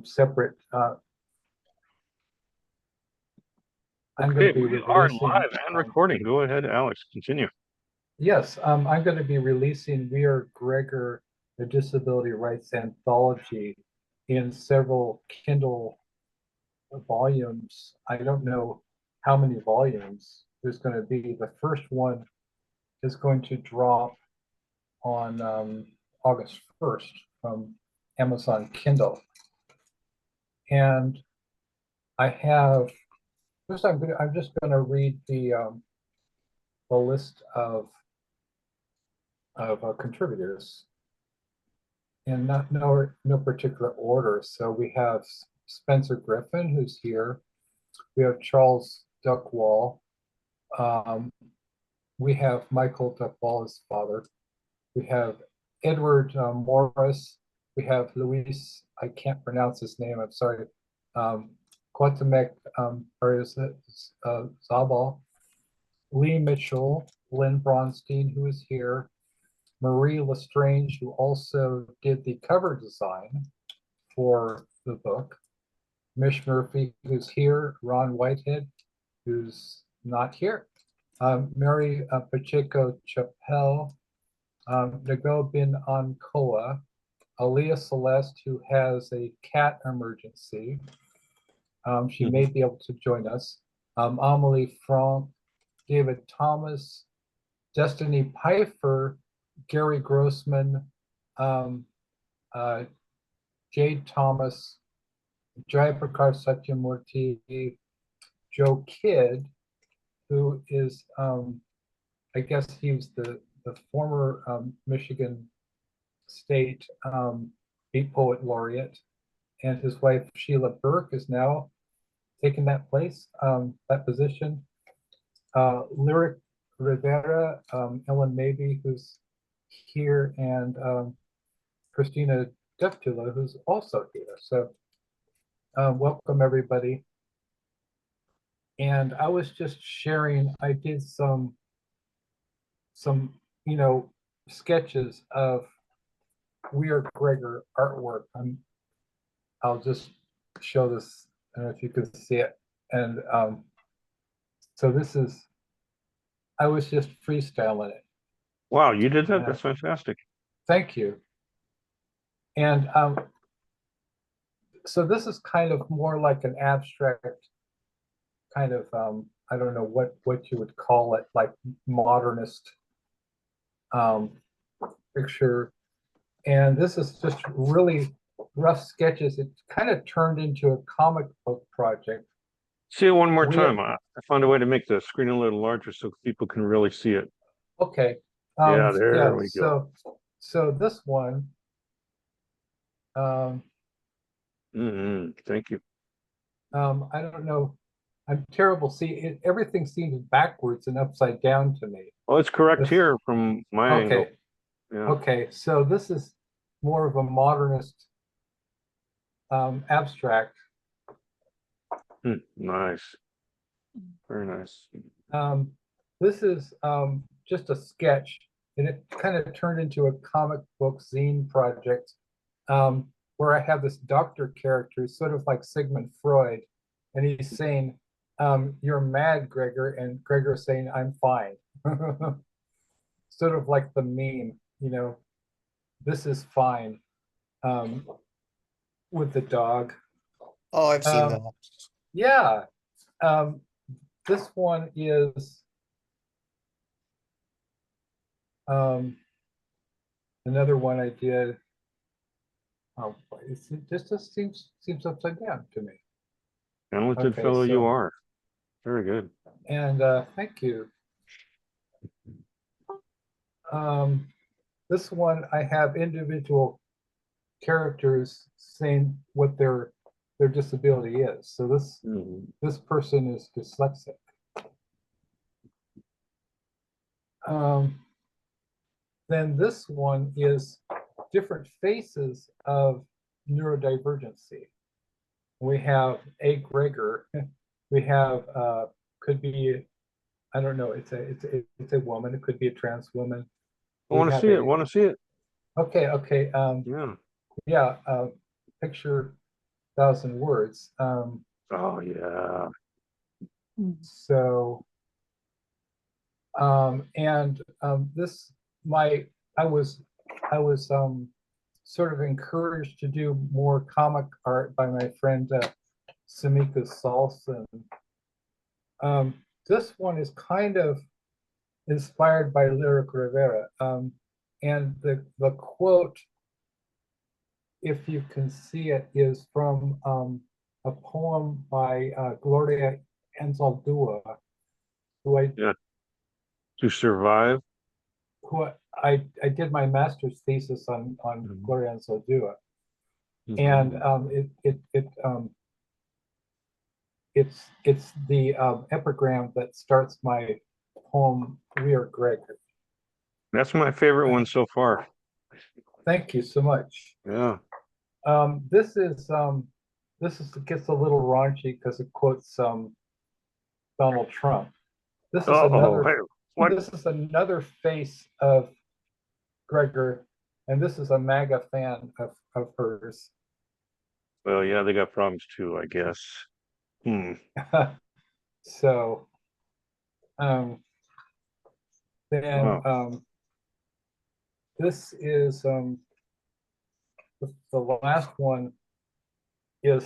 separate. I'm going Okay, to be we are releasing. live and recording. Go ahead, Alex. Continue. Yes, I'm going to be releasing We Are Gregor, the Disability Rights Anthology in several Kindle volumes. I don't know how many volumes there's going to be. The first one is going to drop on August 1st from Amazon Kindle. And I have, first I'm just going to read the list of contributors in no particular order. So we have Spencer Griffin, who's here. We have Charles Duckwall. We have Michael Duckwall's father. We have Edward Morris. We have Luis, I can't pronounce his name, I'm sorry. Quatamek Zabal. Lee Mitchell, Lynne Bronstein, who is here. Marie Lestrange, who also did the cover design for the book. Mish Murphy, who's here. Ron Whitehead, who's not here. Mary Pacheco Chappelle, Nago Bin Ankoa, Alea Celeste, who has a cat emergency. She may be able to join us. Amelie Franck, David Thomas, Destiny Pfeiffer, Gary Grossman, Jade Thomas, Jayaprakash Satyamurthy, Joe Kidd, who is, I guess he was the former Michigan State Beat Poet Laureate, and his wife Sheila Burke is now taking that place, that position. Lyric Rivera, Ellyn Maybe, who's here, and Cristina Deptula, who's also here. So welcome everybody. And I was just sharing, I did some sketches of We Are Gregor artwork. I'll just show this, I don't know if you can see it. And so this is, I was just freestyling it. Wow, you did that? That's fantastic. Thank you. And so this is kind of more like an abstract kind of, I don't know what you would call it, like modernist picture. And this is just really rough sketches. It kind of turned into a comic book project. See it one more time. I found a way to make the screen a little larger so people can really see it. Okay. Yeah, there we go. So this one. Thank you. I don't know. I'm terrible. See, everything seems backwards and upside down to me. Oh, it's correct here from my angle. Yeah. Okay, so this is more of a modernist abstract. Nice. Very nice. This is just a sketch, and it kind of turned into a comic book zine project where I have this doctor character, sort of like Sigmund Freud, and he's saying, "You're mad, Gregor," and Gregor's saying, "I'm fine." Sort of like the meme, this is fine, with the dog. Oh, I've seen that. Yeah. This one is another one I did. Oh, it just seems upside down to me. Talented fellow you are. Very good. And thank you. This one I have individual characters saying what their disability is. So this person is dyslexic. Then this one is different faces of neurodivergency. We have A. Gregor. We have could be, I don't know. It's a woman. It could be a trans woman. I want to see it. Want to see it? Okay. Yeah. Yeah. Picture thousand words. Oh yeah. So, this, I was sort of encouraged to do more comic art by my friend Samika Salson. This one is kind of inspired by lyric Rivera. And the quote, if you can see it, is from a poem by Gloria Anzaldúa, who Yeah. To survive. I did my master's thesis on Gloria Anzaldúa. And it's the epigram that starts my poem, We Are Gregor. That's my favorite one so far. Thank you so much. Yeah. This is gets a little raunchy because it quotes Donald Trump. This is this is another face of Gregor, and this is a MAGA fan of hers. Well, yeah, they got problems too, I guess. So, this is the last one is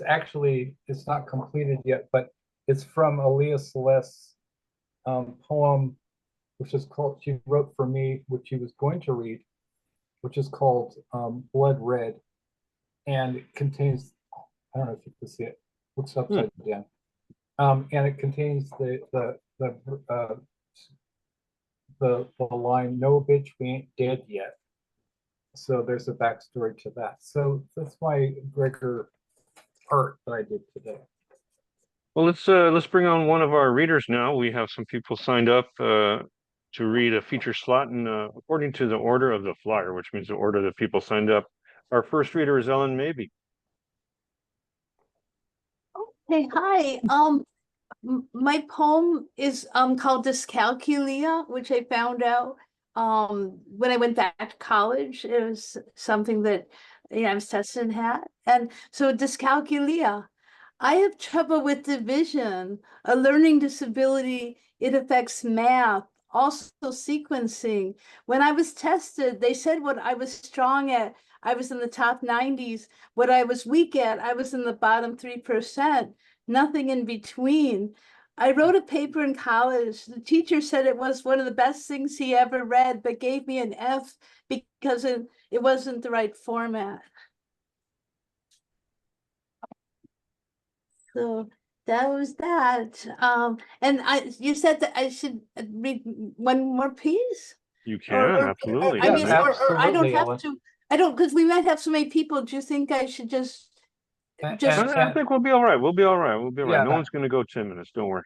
actually, it's not completed yet, but it's from Alea Celeste's poem, which is called, she wrote for me, which she was going to read, which is called Blood Red, and it contains, I don't know if you can see it, looks upside down, and it contains the line, "No bitch, we ain't dead yet." So there's a backstory to that. So that's my Gregor art that I did today. Well, let's bring on one of our readers now. We have some people signed up to read a feature slot, and according to the order of the flyer, which means the order that people signed up, our first reader is Ellyn Maybe. Okay, hi. My poem is called Dyscalculia, which I found out when I went back to college. It was something that I was tested and had. And so dyscalculia. I have trouble with division, a learning disability. It affects math, also sequencing. When I was tested, they said what I was strong at, I was in the top 90s. What I was weak at, I was in the bottom 3%, nothing in between. I wrote a paper in college. The teacher said it was one of the best things he ever read, but gave me an F because it wasn't the right format. So that was that. And you said that I should read one more piece? You can, absolutely. I mean, or I don't have Ellyn. to. I don't, because we might have so many people. Do you think I should just I think we'll be all right. We'll be all right. We'll be all right. Yeah, No one's going to go 10 minutes. Don't worry.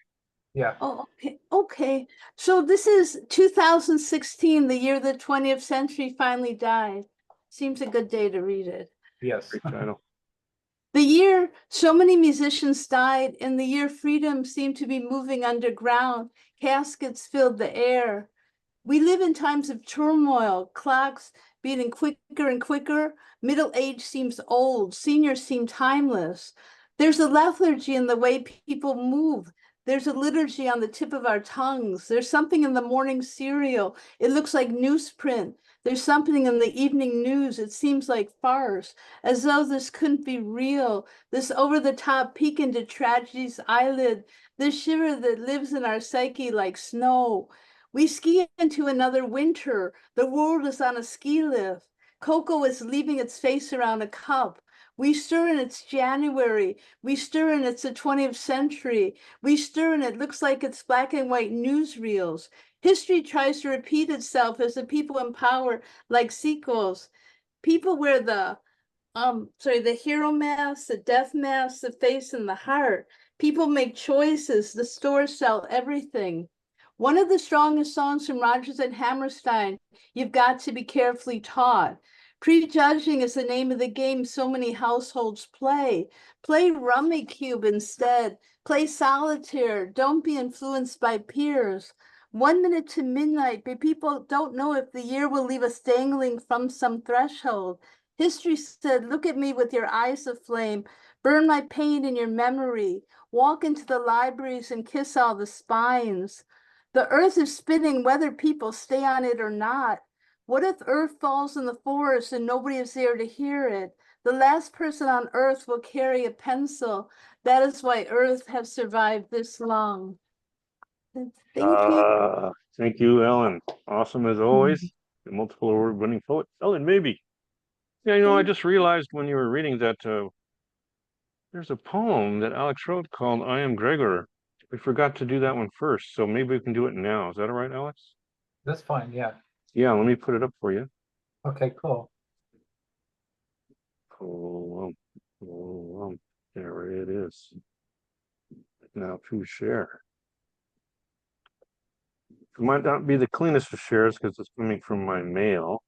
Yeah. Oh, okay. Okay. So this is 2016, the year the 20th century finally died. Seems a good day to read it. Yes. Great title. The year so many musicians died, and the year freedom seemed to be moving underground. Caskets filled the air. We live in times of turmoil, clocks beating quicker and quicker. Middle age seems old, seniors seem timeless. There's a lethargy in the way people move. There's a liturgy on the tip of our tongues. There's something in the morning cereal. It looks like newsprint. There's something in the evening news. It seems like farce, as though this couldn't be real. This over-the-top peek into tragedy's eyelid, this shiver that lives in our psyche like snow. We ski into another winter. The world is on a ski lift. Cocoa is leaving its face around a cup. We stir and it's January. We stir and it's the 20th century. We stir and it looks like it's black and white newsreels. History tries to repeat itself as the people in power like sequels. People wear the hero mask, the death mask, the face and the heart. People make choices. The stores sell everything. One of the strongest songs from Rodgers and Hammerstein, You've Got to Be Carefully Taught. Prejudging is the name of the game so many households play. Play Rummy Cube instead. Play solitaire. Don't be influenced by peers. 1 minute to midnight, but people don't know if the year will leave us dangling from some threshold. History said, look at me with your eyes of flame, burn my pain in your memory, walk into the libraries and kiss all the spines. The earth is spinning whether people stay on it or not. What if earth falls in the forest and nobody is there to hear it? The last person on earth will carry a pencil. That is why earth has survived this long. Thank you. Thank you, Ellyn. Awesome as always. The multiple award-winning poet, Ellyn Maybe. Yeah, you know, I just realized when you were reading that there's a poem that Alex wrote called I Am Gregor. We forgot to do that one first, so maybe we can do it now. Is that all right, Alex? That's fine, yeah. Yeah, let me put it up for you. Okay, cool. There it is. Now to share. It might not be the cleanest of shares because it's coming from my mail.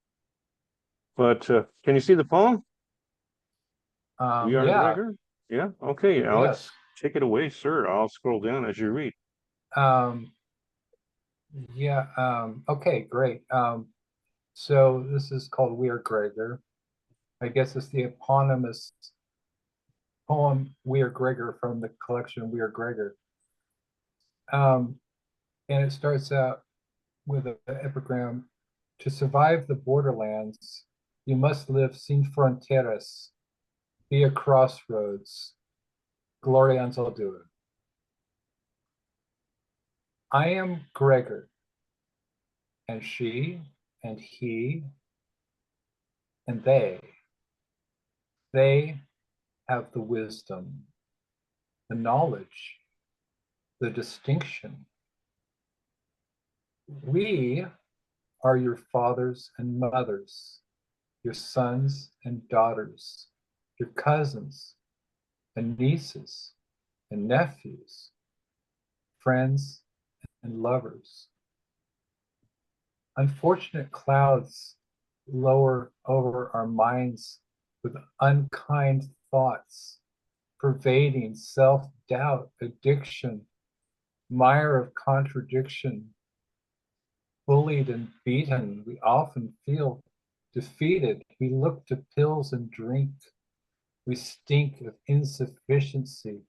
But can you see the poem? We Are Yeah. Gregor? Yeah, okay, Alex. Yes. Take it away, sir. I'll scroll down as you read. Okay, great. So this is called We Are Gregor. I guess it's the eponymous poem We Are Gregor from the collection We Are Gregor. And it starts out with an epigram: to survive the borderlands, you must live sin fronteras, be a crossroads, gloria anzal dua. I am Gregor, and she, and he, and they have the wisdom, the knowledge, the distinction. We are your fathers and mothers, your sons and daughters, your cousins and nieces and nephews, friends and lovers. Unfortunate clouds lower over our minds with unkind thoughts, pervading self-doubt, addiction, mire of contradiction. Bullied and beaten, we often feel defeated. We look to pills and drink. We stink of insufficiency.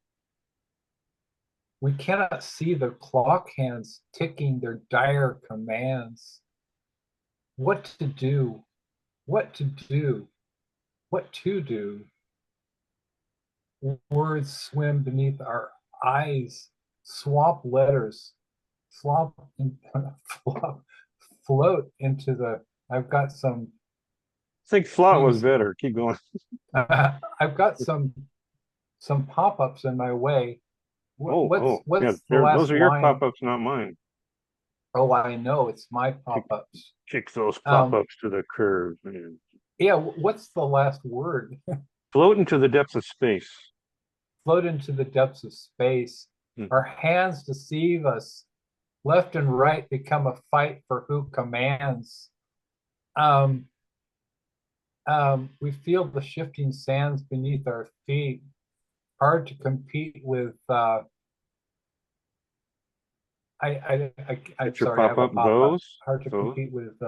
We cannot see the clock hands ticking their dire commands. What to do, what to do, what to do. Words swim beneath our eyes, swamp letters, float into the, I've got some. I think flaunt was better. Keep going. I've got some pop-ups in my way. What's yeah, the last those are your line? pop-ups, not mine. Oh, I know, it's my pop-ups. Kick those pop-ups to the curb, man. Yeah, what's the last word? Float into the depths of space. Float into the depths of space. Our hands deceive us. Left and right become a fight for who commands. We feel the shifting sands beneath our feet. Hard to compete with. I'm sorry, I have a pop-up. Those. Hard to compete with.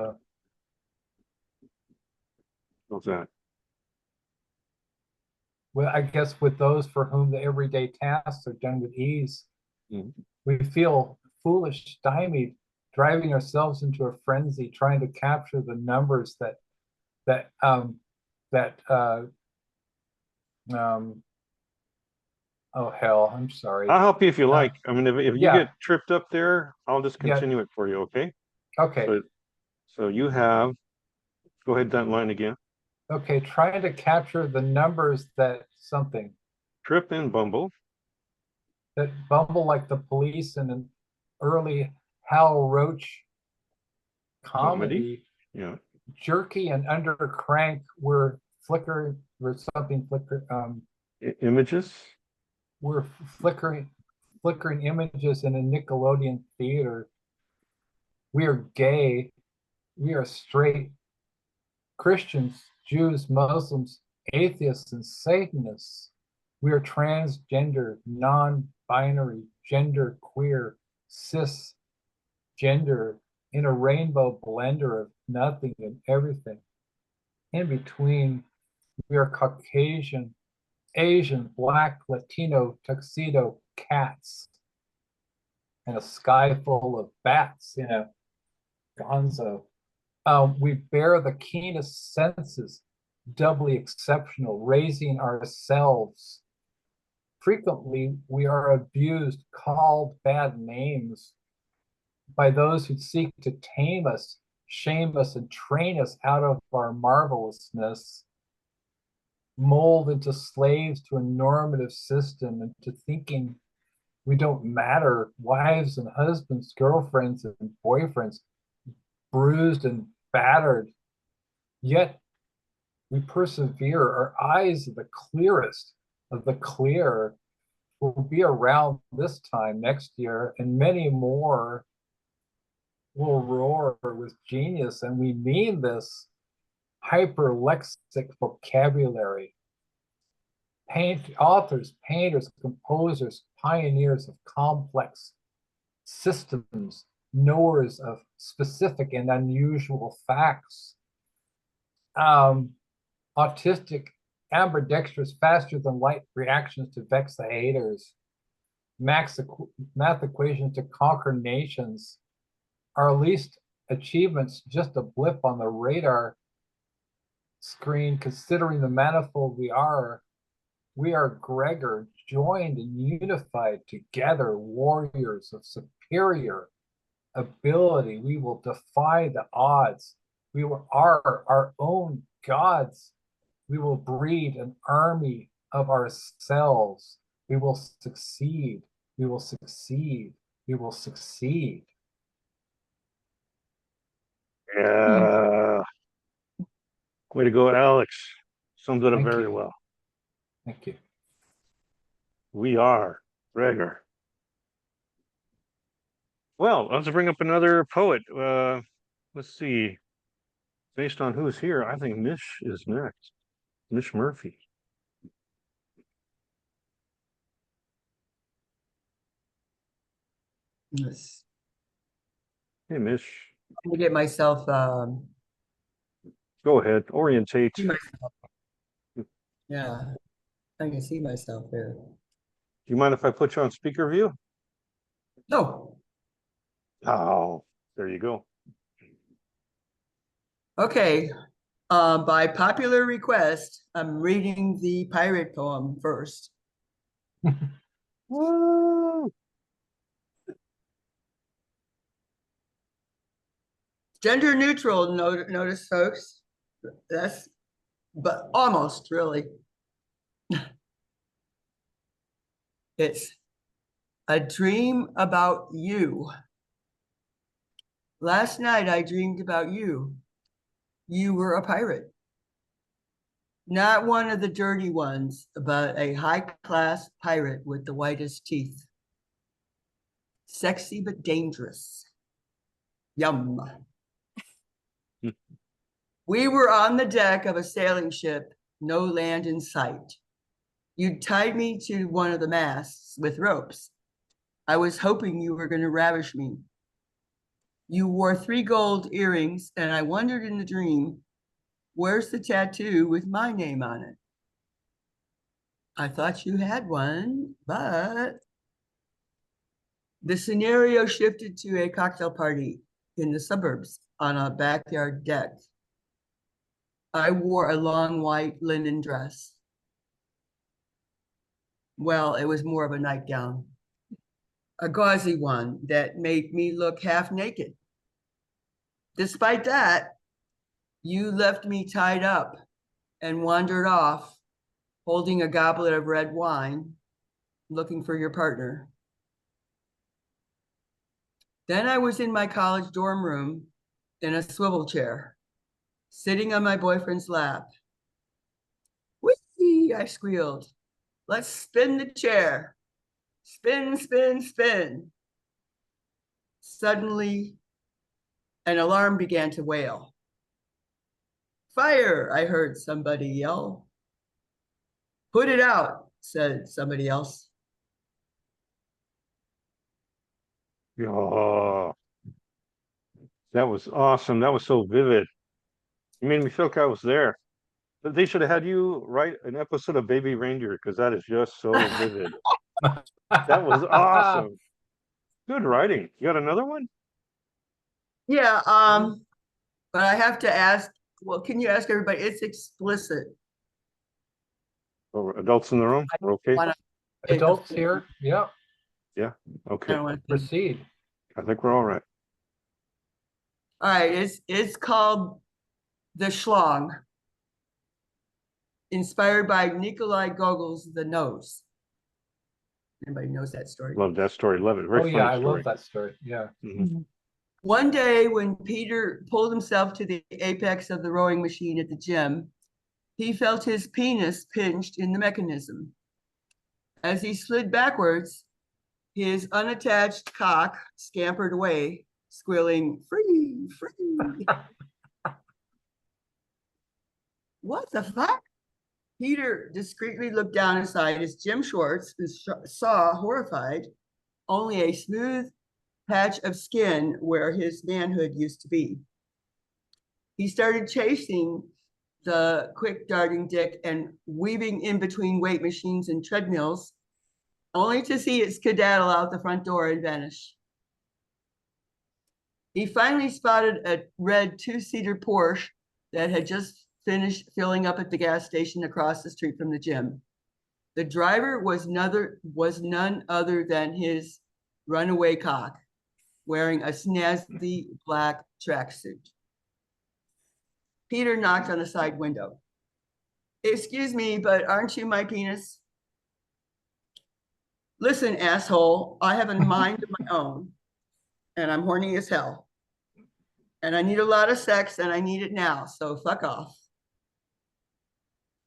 What's that? Well, I guess with those for whom the everyday tasks are done with ease. We feel foolish, stymied, driving ourselves into a frenzy, trying to capture the numbers oh hell, I'm sorry. I'll help you if you like. I mean, if you get tripped up there, I'll just continue it for you, okay? Okay. So you have, go ahead that line again. Okay, trying to capture the numbers that something. Trip and bumble. That bumble like the police in an early Hal Roach comedy. Yeah. Jerky and under crank were flicker or something flicker. Images. We're flickering images in a Nickelodeon theater. We are gay. We are straight. Christians, Jews, Muslims, atheists, and Satanists. We are transgender, non-binary, gender queer, cis gender, in a rainbow blender of nothing and everything. In between, We are Caucasian, Asian, Black, Latino, tuxedo cats. And a sky full of bats, gonzo. We bear the keenest senses, doubly exceptional, raising ourselves. Frequently, we are abused, called bad names by those who seek to tame us, shame us, and train us out of our marvelousness, mold into slaves to a normative system and to thinking we don't matter, wives and husbands, girlfriends and boyfriends, bruised and battered. Yet we persevere. Our eyes are the clearest of the clear. Will be around this time next year, and many more will roar with genius. And we mean this hyperlexic vocabulary. Authors, painters, composers, pioneers of complex systems, knowers of specific and unusual facts. Autistic, ambidextrous, faster than light reactions to vex the haters. Math equations to conquer nations. Our least achievements just a blip on the radar screen, considering the manifold we are. We are Gregor, joined and unified together, warriors of superior ability. We will defy the odds. We are our own gods. We will breed an army of ourselves. We will succeed. We will succeed. We will succeed. Yeah. Way to go, Alex. Sums it up Thank very you. well. Thank you. We are Gregor. Well, let's bring up another poet. Let's see. Based on who's here, I think Mish is next. Mish Murphy. Yes. Hey, Mish. I'm gonna get myself Go ahead. Orientate. see myself. Yeah, I can see myself there. Do you mind if I put you on speaker view? No. Oh, there you go. Okay. By popular request, I'm reading the pirate poem first. Woo! Gender neutral, notice folks. That's, but almost really. It's a dream about you. Last night I dreamed about you. You were a pirate. Not one of the dirty ones, but a high-class pirate with the whitest teeth. Sexy but dangerous. Yum. We were on the deck of a sailing ship, no land in sight. You tied me to one of the masts with ropes. I was hoping you were going to ravish me. You wore 3 gold earrings, and I wondered in the dream, where's the tattoo with my name on it? I thought you had one, but the scenario shifted to a cocktail party in the suburbs on a backyard deck. I wore a long white linen dress. Well, it was more of a nightgown, a gauzy one that made me look half naked. Despite that, you left me tied up and wandered off, holding a goblet of red wine, looking for your partner. Then I was in my college dorm room in a swivel chair, sitting on my boyfriend's lap. Whee! I squealed. Let's spin the chair. Spin, spin, spin. Suddenly, an alarm began to wail. Fire, I heard somebody yell. Put it out, said somebody else. Oh, that was awesome. That was so vivid. You made me feel like I was there. But they should have had you write an episode of Baby Reindeer because that is just so vivid. That was awesome. Good writing. You got another one? Yeah, but I have to ask, well, can you ask everybody? It's explicit. Or adults in the room? We're okay. Why not? Adults here? Yep. I Okay. don't want to. Proceed. I think we're all right. All right, it's called The Schlong, inspired by Nikolai Gogol's The Nose. Anybody knows that story? Love that story. Love it. Very Oh funny yeah, I story. love that story. Yeah. Mhm. One day when Peter pulled himself to the apex of the rowing machine at the gym, he felt his penis pinched in the mechanism. As he slid backwards, his unattached cock scampered away, squealing, "Free, free." What the fuck? Peter discreetly looked down inside his gym shorts and saw, horrified, only a smooth patch of skin where his manhood used to be. He started chasing the quick darting dick and weaving in between weight machines and treadmills, only to see it skedaddle out the front door and vanish. He finally spotted a red two-seater Porsche that had just finished filling up at the gas station across the street from the gym. The driver was none other than his runaway cock, wearing a snazzy black tracksuit. Peter knocked on the side window. "Excuse me, but aren't you my penis?" "Listen, asshole, I have a mind of my own, and I'm horny as hell. And I need a lot of sex, and I need it now, so fuck off."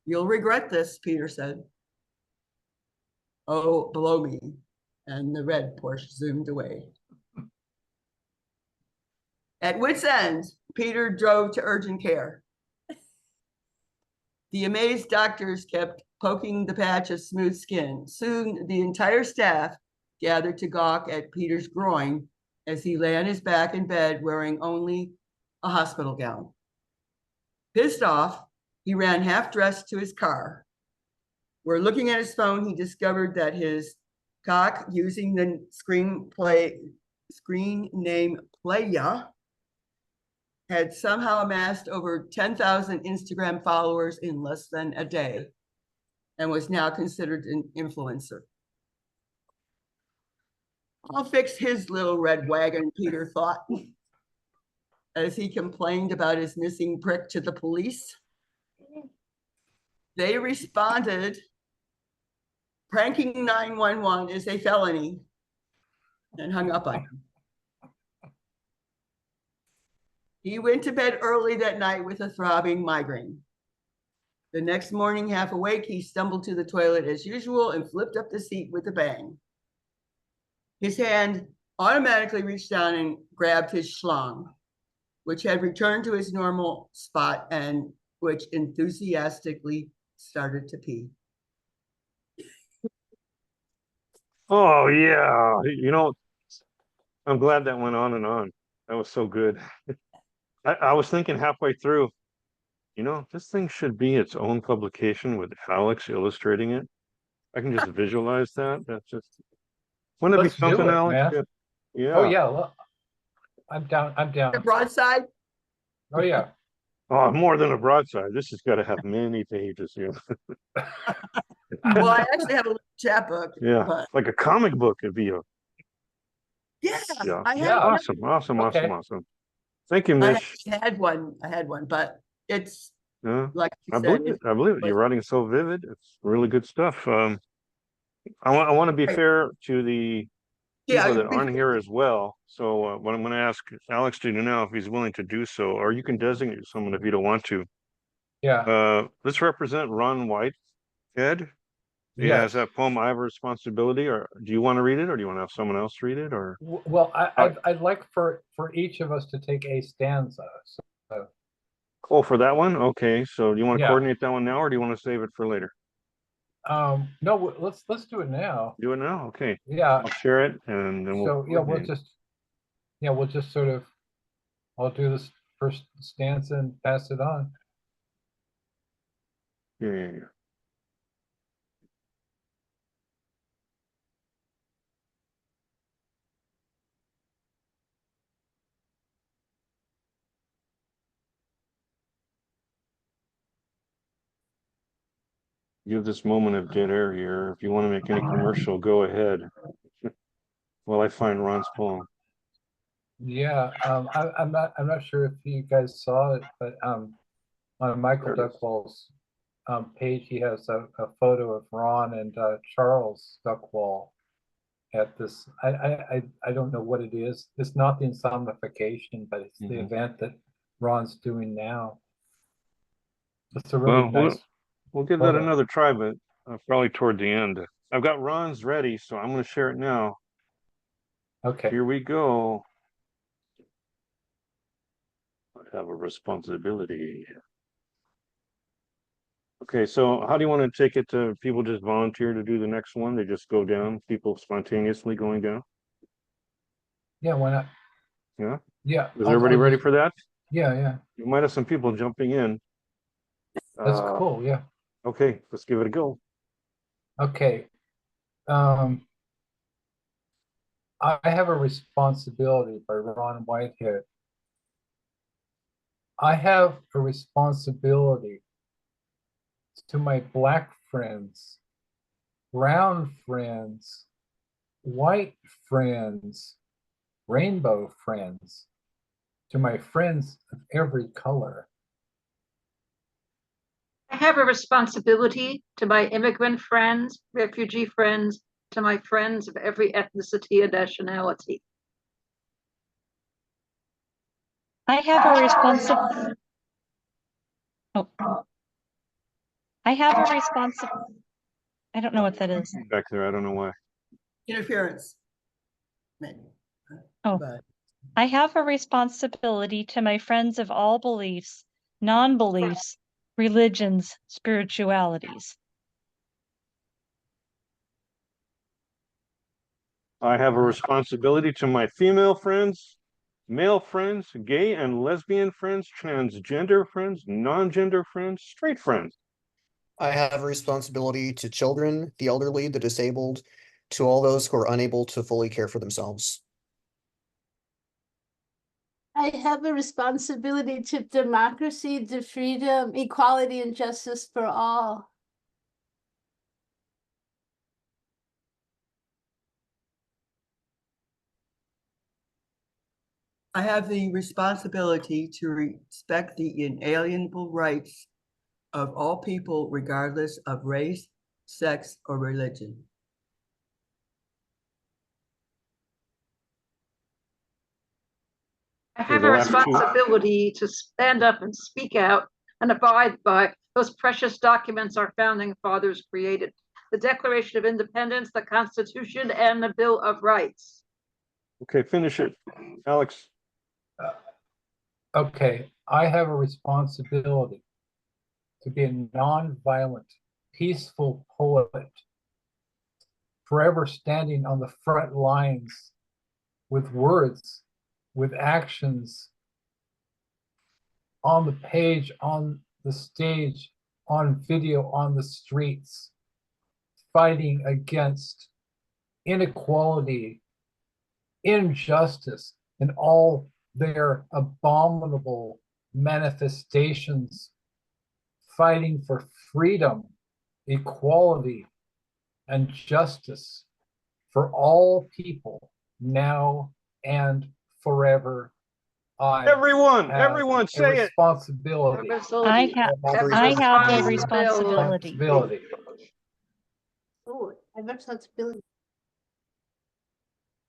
"You'll regret this," Peter said. "Oh, below me." And the red Porsche zoomed away. At wit's end, Peter drove to urgent care. The amazed doctors kept poking the patch of smooth skin. Soon, the entire staff gathered to gawk at Peter's groin as he lay on his back in bed wearing only a hospital gown. Pissed off, he ran half-dressed to his car, where, looking at his phone, he discovered that his cock, using the screen name Playa, had somehow amassed over 10,000 Instagram followers in less than a day and was now considered an influencer. "I'll fix his little red wagon," Peter thought, as he complained about his missing prick to the police. They responded, "Pranking 911 is a felony," and hung up on him. He went to bed early that night with a throbbing migraine. The next morning, half awake, he stumbled to the toilet as usual and flipped up the seat with a bang. His hand automatically reached down and grabbed his schlong, which had returned to his normal spot and which enthusiastically started to pee. Oh yeah. I'm glad that went on and on. That was so good. I was thinking halfway through, this thing should be its own publication with Alex illustrating it. I can just visualize that. That's just, wouldn't it be Let's do something, it, Alex? man. Yeah. Oh yeah. Well, I'm down. I'm The down. broadside? Oh yeah. Oh, more than a broadside. This has got to have many pages. Well, I actually have a little chapbook. Yeah, But like a comic book. It'd be yeah, yeah. I had Yeah. Awesome. Thank you, I Mish. had one, but it's Yeah, like you I said, believe it. I believe it. Your writing is so vivid. It's really good stuff. I want to be fair to the people that aren't here as well. So what I'm going to ask Alex to do now, if he's willing to do so, or you can designate someone if you don't want to. Yeah. Let's represent Ron Whitehead. He has that poem, "I Have a Responsibility," or do you want to read it, or do you want to have someone else read it, or? Well, I'd like for each of us to take a stanza. So, Oh, for that one? Okay. So do you want to Yeah. coordinate that one now, or do you want to save it for later? no, let's do it now. Do it now? Okay. Yeah. I'll share it and then we'll So yeah, coordinate. we'll just sort of, I'll do this first stanza and pass it on. Okay. Give this moment of dead air here. If you want to make any commercial, go ahead. While I find Ron's poem. Yeah, I'm not sure if you guys saw it, but on Michael There it is. Duckwall's page, he has a photo of Ron and Charles Duckwall at this. I don't know what it is. It's not the insomnification, but it's the event that Ron's doing now. It's a really nice. We'll give that photo. another try, but probably toward the end. I've got Ron's ready, so I'm going to share it now. Okay. Here we go. I have a responsibility. Okay, so how do you want to take it to people just volunteer to do the next one? They just go down, people spontaneously going down? Yeah, why not? Yeah? Yeah. Is everybody ready for that? Yeah. You might have some people jumping in. That's cool. Yeah. Okay, let's give it a go. Okay. I have a responsibility by Ron Whitehead. I have a responsibility to my Black friends, brown friends, white friends, rainbow friends, to my friends of every color. I have a responsibility to my immigrant friends, refugee friends, to my friends of every ethnicity and nationality. I have a responsibility. Oh. I have a responsibility. I don't know what that is. Back there, I don't know why. Interference. Oh. But I have a responsibility to my friends of all beliefs, non-beliefs, religions, spiritualities. I have a responsibility to my female friends, male friends, gay and lesbian friends, transgender friends, non-gender friends, straight friends. I have a responsibility to children, the elderly, the disabled, to all those who are unable to fully care for themselves. I have a responsibility to democracy, to freedom, equality, and justice for all. I have the responsibility to respect the inalienable rights of all people, regardless of race, sex, or religion. I have the a last two. responsibility to stand up and speak out and abide by those precious documents our founding fathers created: the Declaration of Independence, the Constitution, and the Bill of Rights. Okay, finish it, Alex. Okay, I have a responsibility to be a nonviolent, peaceful poet, forever standing on the front lines with words, with actions, on the page, on the stage, on video, on the streets, fighting against inequality, injustice, and all their abominable manifestations, fighting for freedom, equality, and justice for all people now and forever. Everyone, say it. Responsibility. I have the responsibility. Oh, I have a responsibility.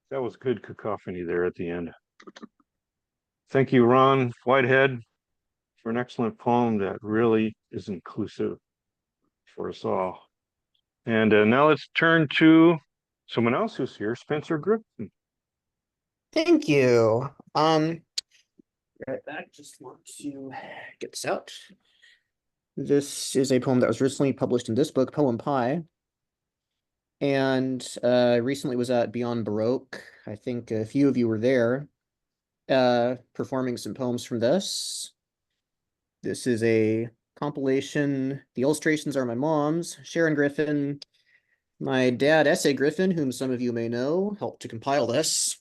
That was good cacophony there at the end. Thank you, Ron Whitehead, for an excellent poem that really is inclusive for us all. And now let's turn to someone else who's here, Spencer Griffin. Thank you. Right back, just want to get this out. This is a poem that was recently published in this book, Poem Pie. And recently was at Beyond Baroque. I think a few of you were there performing some poems from this. This is a compilation. The illustrations are my mom's, Sharon Griffin. My dad, S.A. Griffin, whom some of you may know, helped to compile this.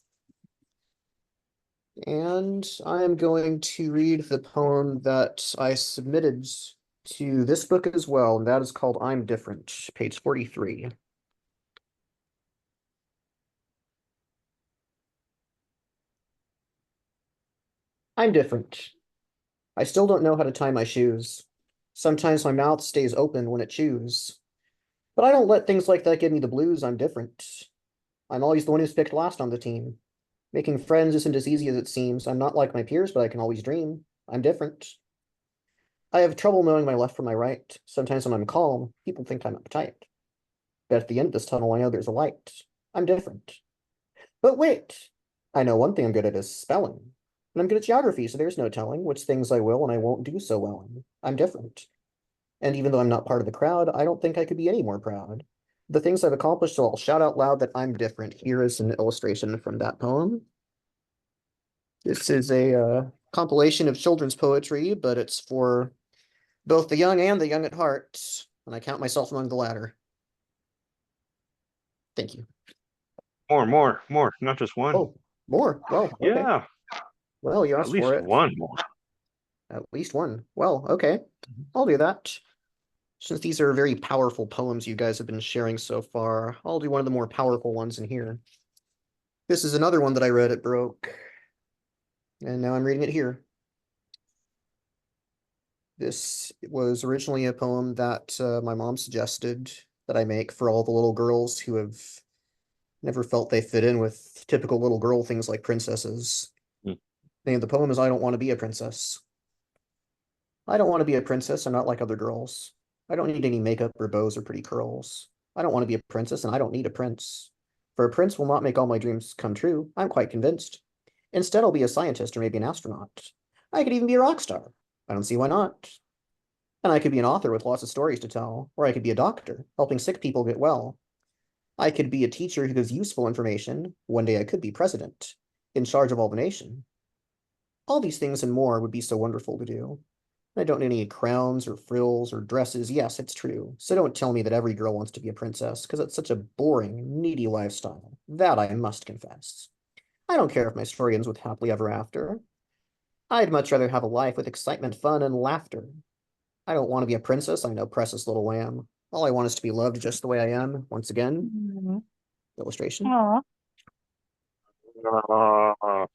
And I'm going to read the poem that I submitted to this book as well, and that is called I'm Different, page 43. I'm different. I still don't know how to tie my shoes. Sometimes my mouth stays open when it chews. But I don't let things like that give me the blues. I'm different. I'm always the one who's picked last on the team. Making friends isn't as easy as it seems. I'm not like my peers, but I can always dream. I'm different. I have trouble knowing my left from my right. Sometimes when I'm calm, people think I'm uptight. But at the end of this tunnel, I know there's a light. I'm different. But wait, I know one thing I'm good at is spelling. And I'm good at geography, so there's no telling which things I will and I won't do so well in. I'm different. And even though I'm not part of the crowd, I don't think I could be any more proud. The things I've accomplished, so I'll shout out loud that I'm different. Here is an illustration from that poem. This is a compilation of children's poetry, but it's for both the young and the young at heart, and I count myself among the latter. Thank you. More, not just one. Oh, more? Well, okay. Yeah, Well, you at asked least for it. one more. At least one. Well, okay. I'll do that. Since these are very powerful poems you guys have been sharing so far, I'll do one of the more powerful ones in here. This is another one that I read at Broke, and now I'm reading it here. This was originally a poem that my mom suggested that I make for all the little girls who have never felt they fit in with typical little girl things like princesses. Mm. And the poem is I Don't Want to Be a Princess. I don't want to be a princess. I'm not like other girls. I don't need any makeup or bows or pretty curls. I don't want to be a princess, and I don't need a prince. For a prince will not make all my dreams come true. I'm quite convinced. Instead, I'll be a scientist or maybe an astronaut. I could even be a rock star. I don't see why not. And I could be an author with lots of stories to tell, or I could be a doctor, helping sick people get well. I could be a teacher who gives useful information. One day I could be president, in charge of all the nation. All these things and more would be so wonderful to do. I don't need any crowns or frills or dresses. Yes, it's true. So don't tell me that every girl wants to be a princess, because it's such a boring, needy lifestyle. That I must confess. I don't care if my story ends with happily ever after. I'd much rather have a life with excitement, fun, and laughter. I don't want to be a princess. I'm no precious little lamb. All I want is to be loved just the way I am. Once again, illustration. Aw.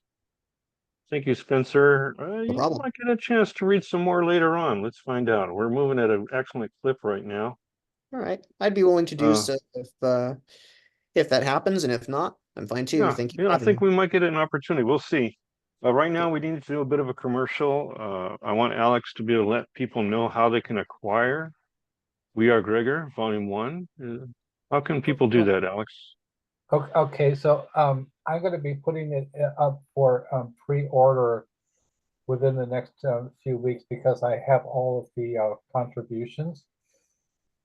Thank you, Spencer. You problem. might get a chance to read some more later on. Let's find out. We're moving at an excellent clip right now. All right, I'd be willing to do so if that happens, and if not, I'm fine too. Yeah, Thank you. yeah, for I having think me. we might get an opportunity. We'll see. Right now, we need to do a bit of a commercial. I want Alex to be able to let people know how they can acquire We Are Gregor, Volume 1. How can people do that, Alex? Okay, so I'm going to be putting it up for pre-order within the next few weeks because I have all of the contributions.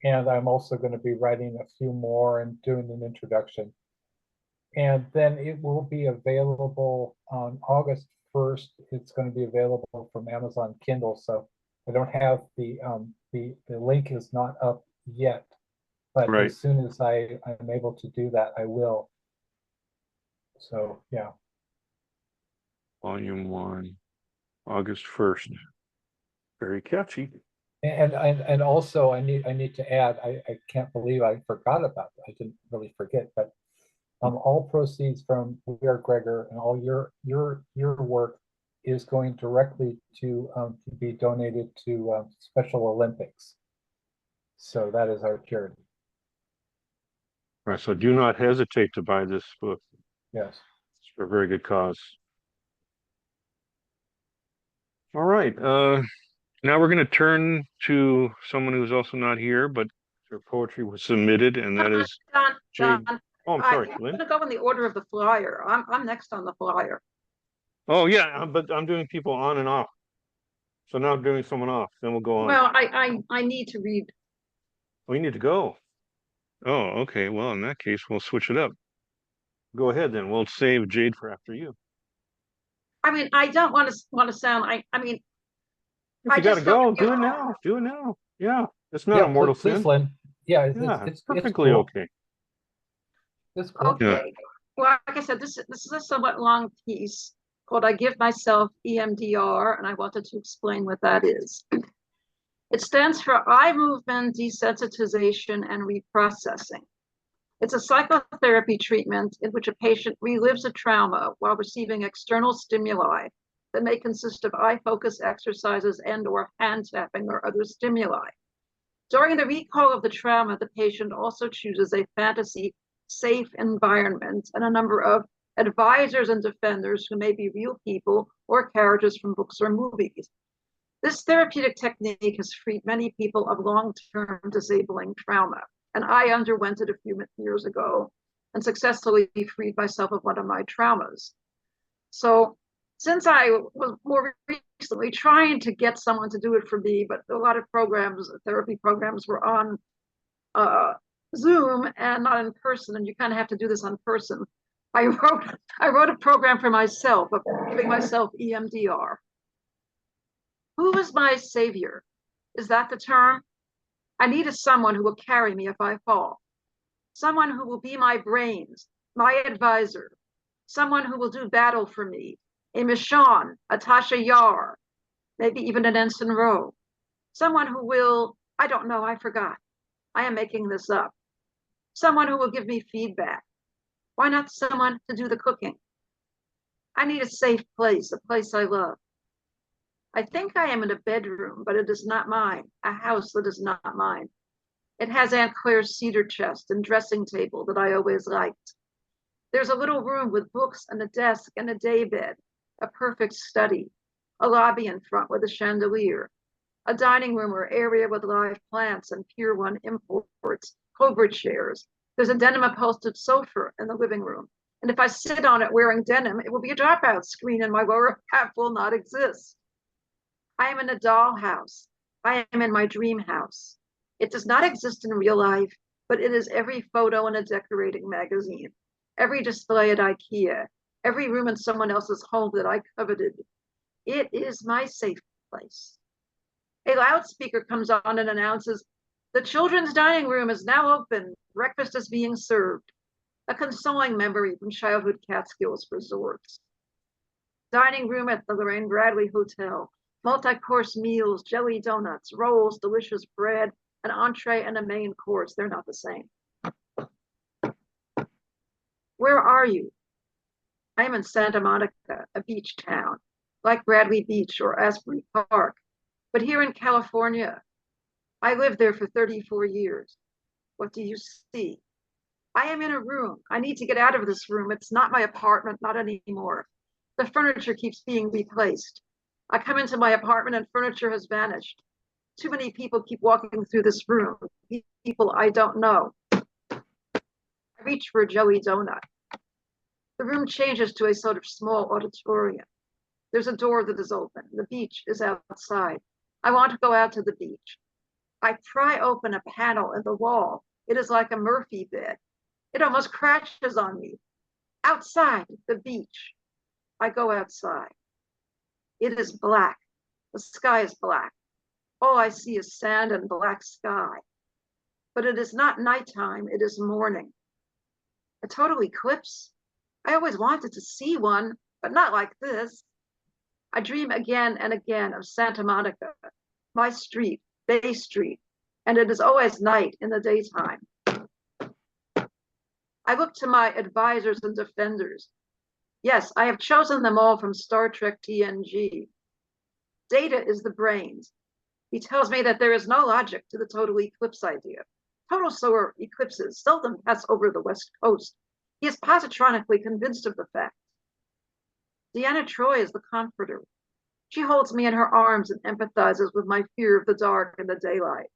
And I'm also going to be writing a few more and doing an introduction. And then it will be available on August 1st. It's going to be available from Amazon Kindle. So I don't have the link is not up yet, but Right. as soon as I'm able to do that, I will. So yeah. Volume 1, August 1st. Very catchy. And also I need to add, I can't believe I forgot about that. I didn't really forget, but all proceeds from We Are Gregor and all your work is going directly to be donated to Special Olympics. So that is our charity. Right, so do not hesitate to buy this book. Yes. It's for a very good cause. All right. Now we're going to turn to someone who's also not here, but their poetry was submitted, and that is Jade. Don, Oh, I'm sorry, I'm Lynn. gonna go in the order of the flyer. I'm next on the flyer. Oh yeah, but I'm doing people on and off. So now I'm doing someone off. Then we'll go on. Well, I need to read. We need to go. Oh, okay. Well, in that case, we'll switch it up. Go ahead then. We'll save Jade for after you. I mean, I don't want to sound. I mean, If I you gotta just don't go, do get- it now. Do it now. Yeah, it's not Yeah, a mortal please, sin. Lynn. Yeah, Yeah, it's perfectly cool. okay. It's cool. Okay. Well, like I said, this is a somewhat long piece called I Give Myself EMDR, and I wanted to explain what that is. It stands for Eye Movement Desensitization and Reprocessing. It's a psychotherapy treatment in which a patient relives a trauma while receiving external stimuli that may consist of eye focus exercises and or hand tapping or other stimuli. During the recall of the trauma, the patient also chooses a fantasy safe environment and a number of advisors and defenders who may be real people or characters from books or movies. This therapeutic technique has freed many people of long-term disabling trauma, and I underwent it a few years ago and successfully freed myself of one of my traumas. So since I was more recently trying to get someone to do it for me, but a lot of programs, therapy programs were on Zoom and not in person, and you kind of have to do this on person. I wrote a program for myself of giving myself EMDR. Who is my savior? Is that the term? I need someone who will carry me if I fall. Someone who will be my brains, my advisor. Someone who will do battle for me. A Michonne, a Tasha Yar, maybe even an Ensign Rowe. Someone who will, I don't know, I forgot. I am making this up. Someone who will give me feedback. Why not someone to do the cooking? I need a safe place, a place I love. I think I am in a bedroom, but it is not mine, a house that is not mine. It has Aunt Claire's cedar chest and dressing table that I always liked. There's a little room with books and a desk and a daybed, a perfect study, a lobby in front with a chandelier, a dining room or area with live plants and Pier 1 imports, Cobra chairs. There's a denim upholstered sofa in the living room. And if I sit on it wearing denim, it will be a dropout screen and my lower half will not exist. I am in a dollhouse. I am in my dream house. It does not exist in real life, but it is every photo in a decorating magazine, every display at IKEA, every room in someone else's home that I coveted. It is my safe place. A loudspeaker comes on and announces, the children's dining room is now open. Breakfast is being served. A consoling memory from childhood Catskills resorts. Dining room at the Lorraine Bradley Hotel. Multi-course meals, jelly donuts, rolls, delicious bread, an entree and a main course. They're not the same. Where are you? I am in Santa Monica, a beach town, like Bradley Beach or Asbury Park. But here in California, I lived there for 34 years. What do you see? I am in a room. I need to get out of this room. It's not my apartment, not anymore. The furniture keeps being replaced. I come into my apartment and furniture has vanished. Too many people keep walking through this room, people I don't know. I reach for a jelly donut. The room changes to a sort of small auditorium. There's a door that is open. The beach is outside. I want to go out to the beach. I pry open a panel in the wall. It is like a Murphy bed. It almost crashes on me. Outside, the beach. I go outside. It is black. The sky is black. All I see is sand and black sky. But it is not nighttime, it is morning. A total eclipse? I always wanted to see one, but not like this. I dream again and again of Santa Monica, my street, Bay Street, and it is always night in the daytime. I look to my advisors and defenders. Yes, I have chosen them all from Star Trek TNG. Data is the brains. He tells me that there is no logic to the total eclipse idea. Total solar eclipses seldom pass over the West Coast. He is positronically convinced of the fact. Deanna Troi is the comforter. She holds me in her arms and empathizes with my fear of the dark and the daylight.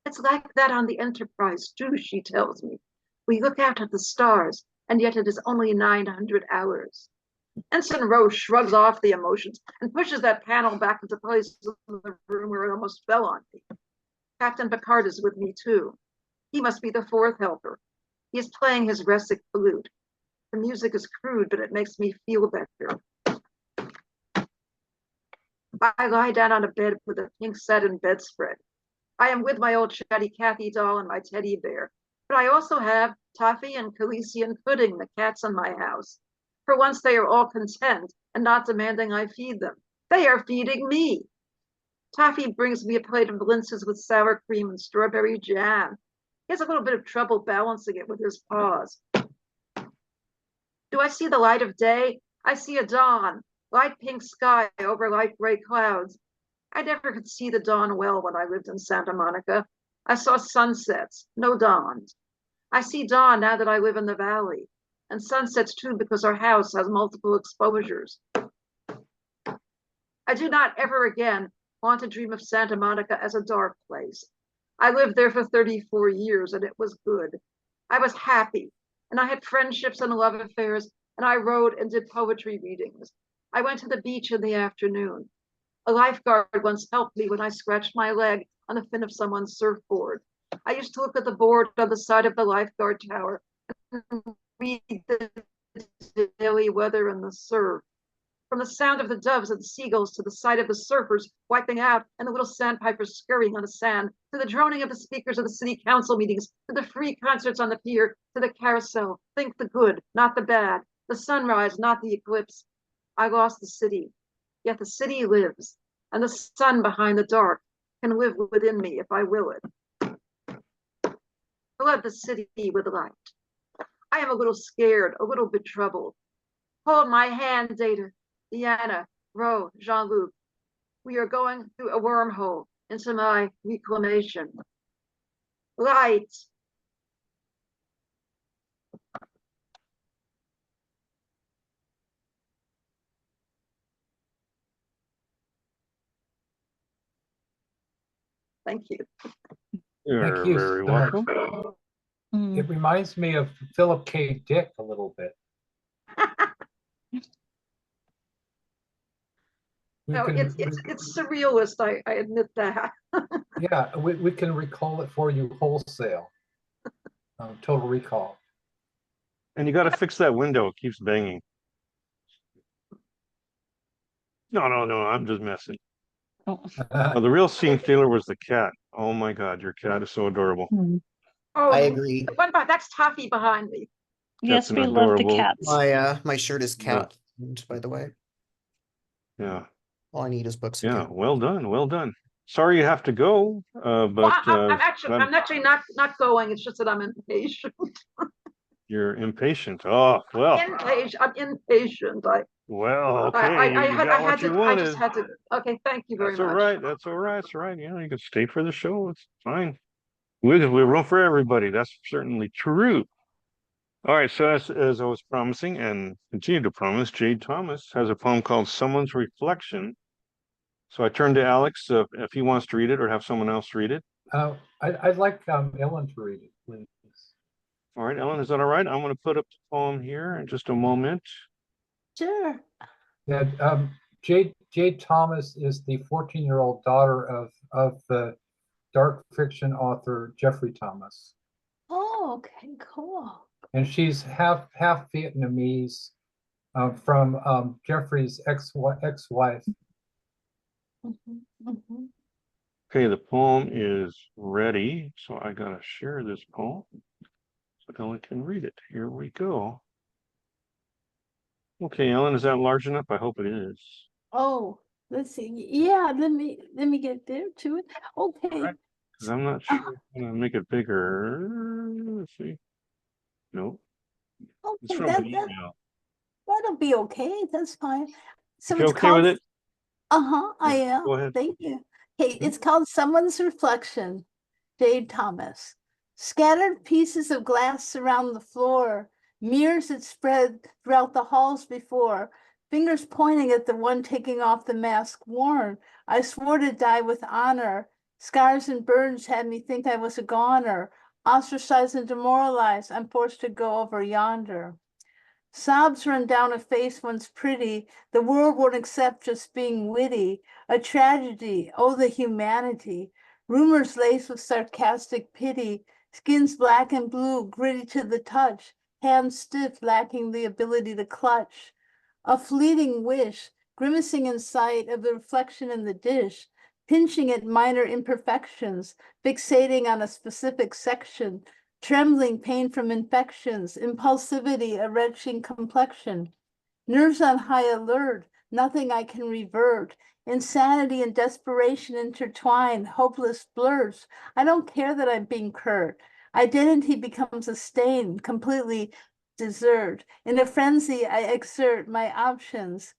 It's like that on the Enterprise too, she tells me. We look out at the stars, and yet it is only 900 hours. Ensign Rowe shrugs off the emotions and pushes that panel back into place in the room where it almost fell on me. Captain Picard is with me too. He must be the fourth helper. He is playing his Resic flute. The music is crude, but it makes me feel better. I lie down on a bed with a pink satin bedspread. I am with my old chatty Cathy doll and my teddy bear, but I also have Toffee and Khaleesi and Pudding, the cats in my house. For once they are all content and not demanding I feed them. They are feeding me. Toffee brings me a plate of blintzes with sour cream and strawberry jam. He has a little bit of trouble balancing it with his paws. Do I see the light of day? I see a dawn, light pink sky over light gray clouds. I never could see the dawn well when I lived in Santa Monica. I saw sunsets, no dawns. I see dawn now that I live in the valley, and sunsets too because our house has multiple exposures. I do not ever again want to dream of Santa Monica as a dark place. I lived there for 34 years and it was good. I was happy, and I had friendships and love affairs, and I wrote and did poetry readings. I went to the beach in the afternoon. A lifeguard once helped me when I scratched my leg on the fin of someone's surfboard. I used to look at the board on the side of the lifeguard tower and read the daily weather and the surf. From the sound of the doves and seagulls to the sight of the surfers wiping out and the little sandpipers scurrying on the sand, to the droning of the speakers of the city council meetings, to the free concerts on the pier, to the carousel. Think the good, not the bad, the sunrise, not the eclipse. I lost the city, yet the city lives, and the sun behind the dark can live within me if I will it. Flood the city with light. I am a little scared, a little bit troubled. Hold my hand, Data, Deanna, Ro, Jean-Luc. We are going through a wormhole into my reclamation. Light. Thank you. You're Thank you very so much. welcome. It reminds me of Philip K. Dick a little bit. No, it's surrealist. I admit that. Yeah, we can recall it for you wholesale. Total Recall. And you got to fix that window. It keeps banging. No, I'm just messing. Oh. The real scene stealer was the cat. Oh my God, your cat is so adorable. Oh, I agree. what about that's Toffee behind me? Yes, an we love the adorable- cats. My shirt is Yeah. cat themed, by the way. Yeah, All I need is books. yeah. Again. Well done, well done. Sorry you have to go, but Well, I'm actually not going. It's just that I'm impatient. you're impatient. Oh well. I'm impatient. Well, okay. You got what you I wanted. just had to. Okay, thank you very That's all much. right. That's all right. That's all right. You can stay for the show. It's fine. We room for everybody. That's certainly true. All right. So as I was promising and continue to promise, Jade Thomas has a poem called "Someone's Reflection." So I turn to Alex if he wants to read it or have someone else read it. I'd like Ellyn to read it, please. All right, Ellyn, is that all right? I'm going to put up the poem here in just a moment. Sure. Yeah, Jade Thomas is the 14-year-old daughter of the dark fiction author Jeffrey Thomas. Oh, okay, cool. And she's half Vietnamese from Jeffrey's ex-wife. Okay, the poem is ready. So I got to share this poem so Ellyn can read it. Here we go. Okay, Ellyn, is that large enough? I hope it is. Oh, let's see. Yeah, let me get there to it. Okay. Right. Because I'm not sure I'm going to make it bigger. Let's see. Nope. It's Okay, from an email. that'll be okay. That's fine. So You it's okay called, with it? I Yeah, am. go ahead. Thank you. Okay, it's called Someone's Reflection, Jade Thomas. Scattered pieces of glass surround the floor, mirrors that spread throughout the halls before, fingers pointing at the one taking off the mask worn. I swore to die with honor. Scars and burns had me think I was a goner. Ostracized and demoralized, I'm forced to go over yonder. Sobs run down a face once pretty. The world won't accept just being witty. A tragedy, oh, the humanity. Rumors laced with sarcastic pity. Skins black and blue, gritty to the touch. Hands stiff, lacking the ability to clutch. A fleeting wish, grimacing in sight of the reflection in the dish, pinching at minor imperfections, fixating on a specific section, trembling, pain from infections, impulsivity, a retching complexion, nerves on high alert, nothing I can revert, insanity and desperation intertwined, hopeless blurs. I don't care that I'm being curt. Identity becomes a stain, completely desert. In a frenzy, I exert my options.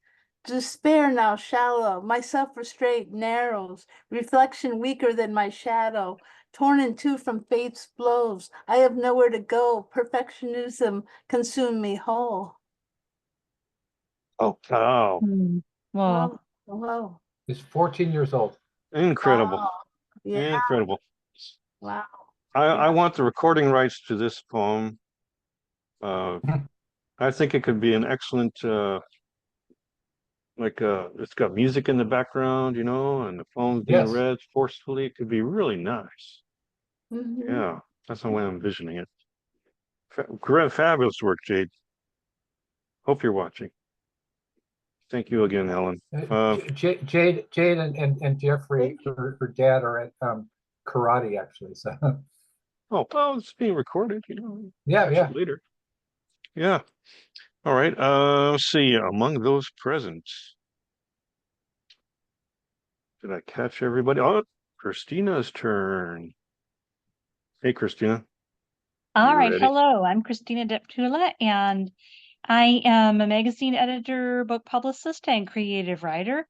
Despair now shallow, my self-restraint narrows, reflection weaker than my shadow, torn in two from fate's blows. I have nowhere to go, perfectionism consumed me whole. Oh, wow. Whoa. Whoa. He's 14 years old. Incredible. Wow. Yeah, Incredible. wow. I want the recording rights to this poem. I think it could be an excellent, it's got music in the background, you know, and the poem's being Yes. read forcefully. It could be really nice. Mhm. Yeah, that's the way I'm envisioning it. Fabulous work, Jade. Hope you're watching. Thank you again, Ellyn. Jade and Jeffrey, her dad are at karate actually. So Oh, it's being recorded, you know. yeah, Watch yeah. it later. Yeah. All right. Let's see. Among those present, did I catch everybody? Oh, Christina's turn. Hey, Christina. All You right. ready? Hello, I'm Cristina Deptula, and I am a magazine editor, book publicist, and creative writer.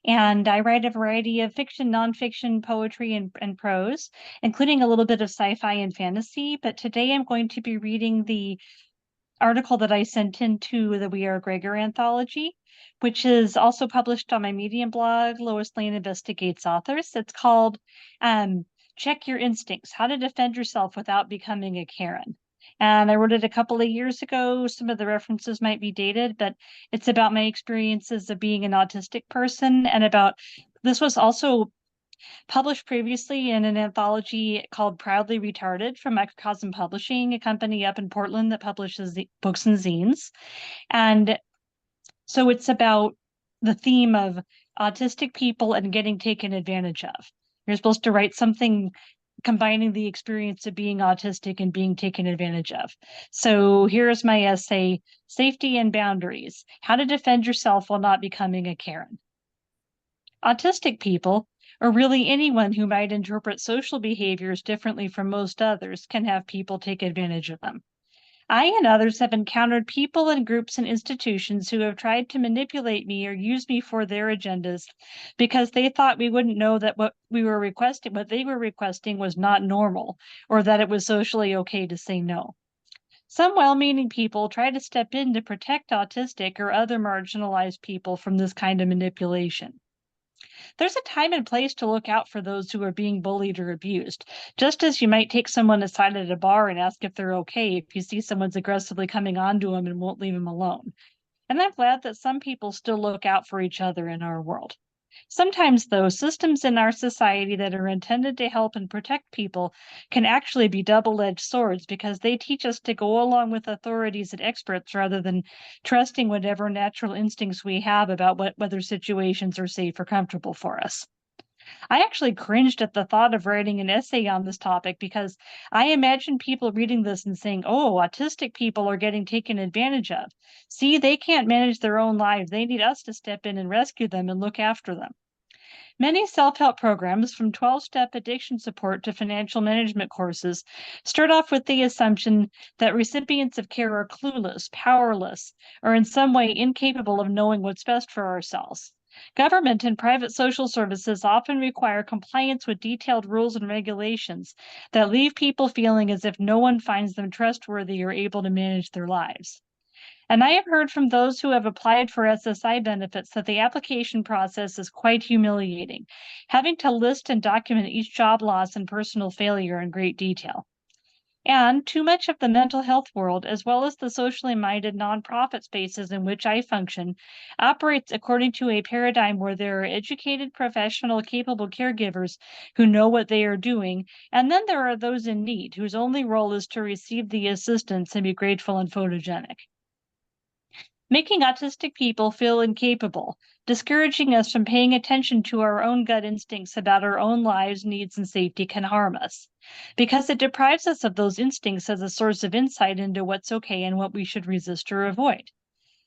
And I write a variety of fiction, nonfiction, poetry, and prose, including a little bit of sci-fi and fantasy. But today I'm going to be reading the article that I sent into the We Are Gregor anthology, which is also published on my Medium blog, Lois Lane Investigates Authors. It's called Check Your Instincts, How to Defend Yourself Without Becoming a Karen. And I wrote it a couple of years ago. Some of the references might be dated, but it's about my experiences of being an autistic person and about, this was also published previously in an anthology called Proudly Retarded from Microcosm Publishing, a company up in Portland that publishes books and zines. And so it's about the theme of autistic people and getting taken advantage of. You're supposed to write something combining the experience of being autistic and being taken advantage of. So here's my essay, Safety and Boundaries, How to Defend Yourself While Not Becoming a Karen. Autistic people, or really anyone who might interpret social behaviors differently from most others, can have people take advantage of them. I and others have encountered people and groups and institutions who have tried to manipulate me or use me for their agendas because they thought we wouldn't know that what they were requesting was not normal, or that it was socially okay to say no. Some well-meaning people try to step in to protect autistic or other marginalized people from this kind of manipulation. There's a time and place to look out for those who are being bullied or abused, just as you might take someone aside at a bar and ask if they're okay if you see someone's aggressively coming on to them and won't leave them alone. And I'm glad that some people still look out for each other in our world. Sometimes, though, systems in our society that are intended to help and protect people can actually be double-edged swords because they teach us to go along with authorities and experts rather than trusting whatever natural instincts we have about whether situations are safe or comfortable for us. I actually cringed at the thought of writing an essay on this topic because I imagine people reading this and saying, oh, autistic people are getting taken advantage of. See, they can't manage their own lives. They need us to step in and rescue them and look after them. Many self-help programs, from 12-step addiction support to financial management courses, start off with the assumption that recipients of care are clueless, powerless, or in some way incapable of knowing what's best for ourselves. Government and private social services often require compliance with detailed rules and regulations that leave people feeling as if no one finds them trustworthy or able to manage their lives. And I have heard from those who have applied for SSI benefits that the application process is quite humiliating, having to list and document each job loss and personal failure in great detail. And too much of the mental health world, as well as the socially minded nonprofit spaces in which I function, operates according to a paradigm where there are educated, professional, capable caregivers who know what they are doing, and then there are those in need whose only role is to receive the assistance and be grateful and photogenic. making autistic people feel incapable, discouraging us from paying attention to our own gut instincts about our own lives, needs, and safety can harm us, because it deprives us of those instincts as a source of insight into what's okay and what we should resist or avoid.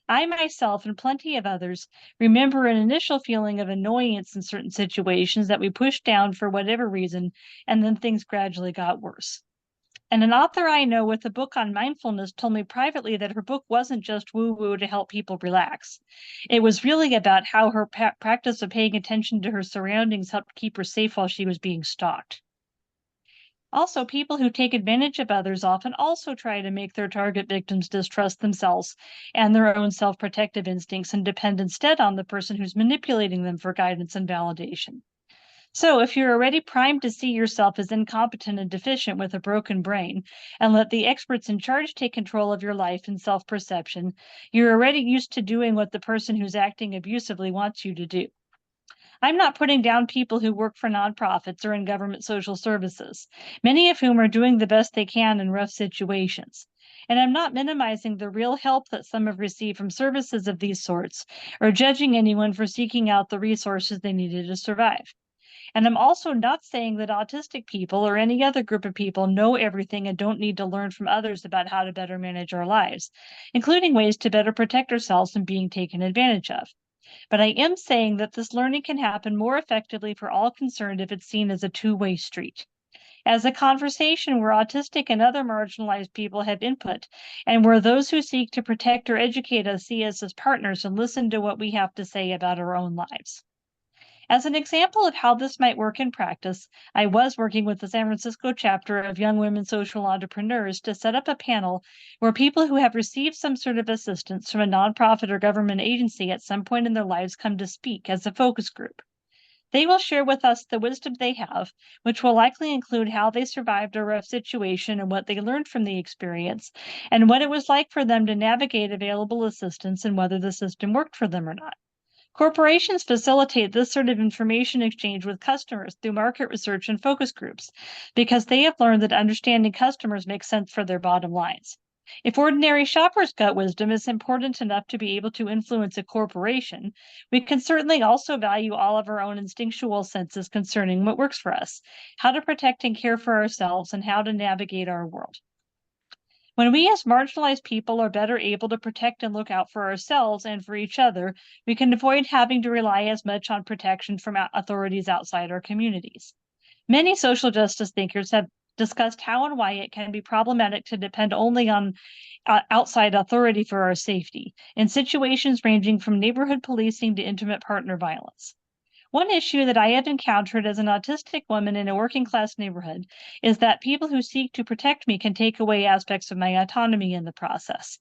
I myself and plenty of others remember an initial feeling of annoyance in certain situations that we pushed down for whatever reason, and then things gradually got worse. And an author I know with a book on mindfulness told me privately that her book wasn't just woo-woo to help people relax. It was really about how her practice of paying attention to her surroundings helped keep her safe while she was being stalked. Also, people who take advantage of others often also try to make their target victims distrust themselves and their own self-protective instincts and depend instead on the person who's manipulating them for guidance and validation. So if you're already primed to see yourself as incompetent and deficient with a broken brain, and let the experts in charge take control of your life and self-perception, you're already used to doing what the person who's acting abusively wants you to do. I'm not putting down people who work for nonprofits or in government social services, many of whom are doing the best they can in rough situations. And I'm not minimizing the real help that some have received from services of these sorts, or judging anyone for seeking out the resources they needed to survive. And I'm also not saying that autistic people or any other group of people know everything and don't need to learn from others about how to better manage our lives, including ways to better protect ourselves from being taken advantage of. But I am saying that this learning can happen more effectively for all concerned if it's seen as a two-way street, as a conversation where autistic and other marginalized people have input, and where those who seek to protect or educate us see us as partners and listen to what we have to say about our own lives. As an example of how this might work in practice, I was working with the San Francisco chapter of Young Women Social Entrepreneurs to set up a panel where people who have received some sort of assistance from a nonprofit or government agency at some point in their lives come to speak as a focus group. They will share with us the wisdom they have, which will likely include how they survived a rough situation and what they learned from the experience, and what it was like for them to navigate available assistance and whether the system worked for them or not. Corporations facilitate this sort of information exchange with customers through market research and focus groups because they have learned that understanding customers makes sense for their bottom lines. If ordinary shoppers' gut wisdom is important enough to be able to influence a corporation, we can certainly also value all of our own instinctual senses concerning what works for us, how to protect and care for ourselves, and how to navigate our world. When we as marginalized people are better able to protect and look out for ourselves and for each other, we can avoid having to rely as much on protection from authorities outside our communities. Many social justice thinkers have discussed how and why it can be problematic to depend only on outside authority for our safety, in situations ranging from neighborhood policing to intimate partner violence. One issue that I have encountered as an autistic woman in a working class neighborhood is that people who seek to protect me can take away aspects of my autonomy in the process.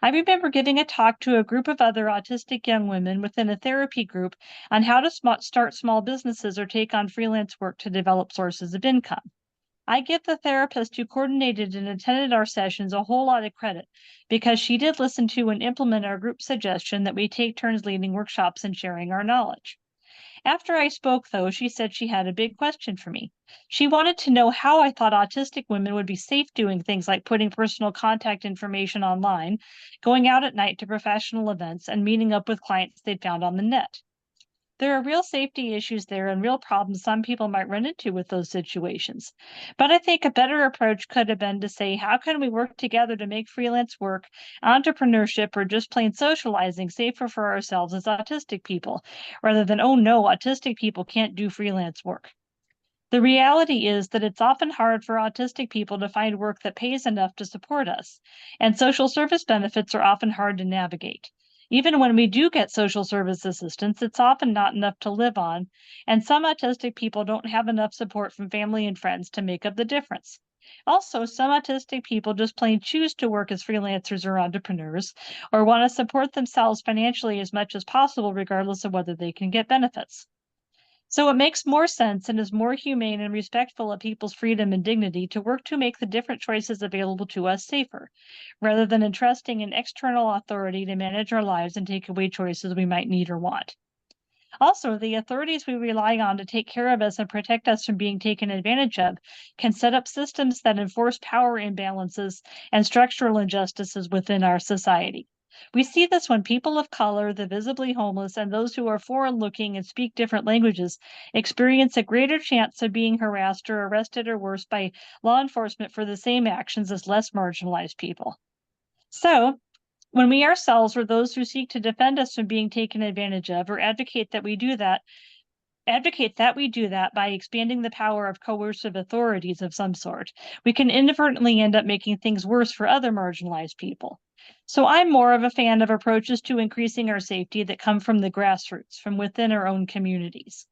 I remember giving a talk to a group of other autistic young women within a therapy group on how to start small businesses or take on freelance work to develop sources of income. I give the therapist who coordinated and attended our sessions a whole lot of credit because she did listen to and implement our group suggestion that we take turns leading workshops and sharing our knowledge. After I spoke, though, she said she had a big question for me. She wanted to know how I thought autistic women would be safe doing things like putting personal contact information online, going out at night to professional events, and meeting up with clients they'd found on the net. There are real safety issues there and real problems some people might run into with those situations. But I think a better approach could have been to say, how can we work together to make freelance work, entrepreneurship, or just plain socializing safer for ourselves as autistic people, rather than, oh no, autistic people can't do freelance work. The reality is that it's often hard for autistic people to find work that pays enough to support us, and social service benefits are often hard to navigate. Even when we do get social service assistance, it's often not enough to live on, and some autistic people don't have enough support from family and friends to make up the difference. Also, some autistic people just plain choose to work as freelancers or entrepreneurs, or want to support themselves financially as much as possible, regardless of whether they can get benefits. So it makes more sense and is more humane and respectful of people's freedom and dignity to work to make the different choices available to us safer, rather than entrusting an external authority to manage our lives and take away choices we might need or want. Also, the authorities we rely on to take care of us and protect us from being taken advantage of can set up systems that enforce power imbalances and structural injustices within our society. We see this when people of color, the visibly homeless, and those who are foreign-looking and speak different languages experience a greater chance of being harassed or arrested or worse by law enforcement for the same actions as less marginalized people. So, when we ourselves or those who seek to defend us from being taken advantage of or advocate that we do that by expanding the power of coercive authorities of some sort, we can inadvertently end up making things worse for other marginalized people. So I'm more of a fan of approaches to increasing our safety that come from the grassroots, from within our own communities.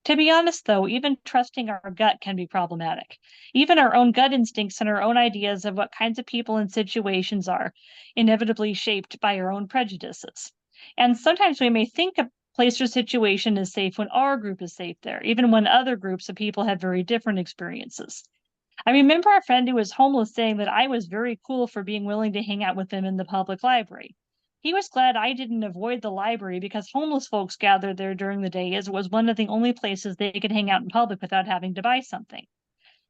To be honest, though, even trusting our gut can be problematic. Even our own gut instincts and our own ideas of what kinds of people and situations are inevitably shaped by our own prejudices. And sometimes we may think a place or situation is safe when our group is safe there, even when other groups of people have very different experiences. I remember a friend who was homeless saying that I was very cool for being willing to hang out with them in the public library. He was glad I didn't avoid the library because homeless folks gathered there during the day, as it was one of the only places they could hang out in public without having to buy something.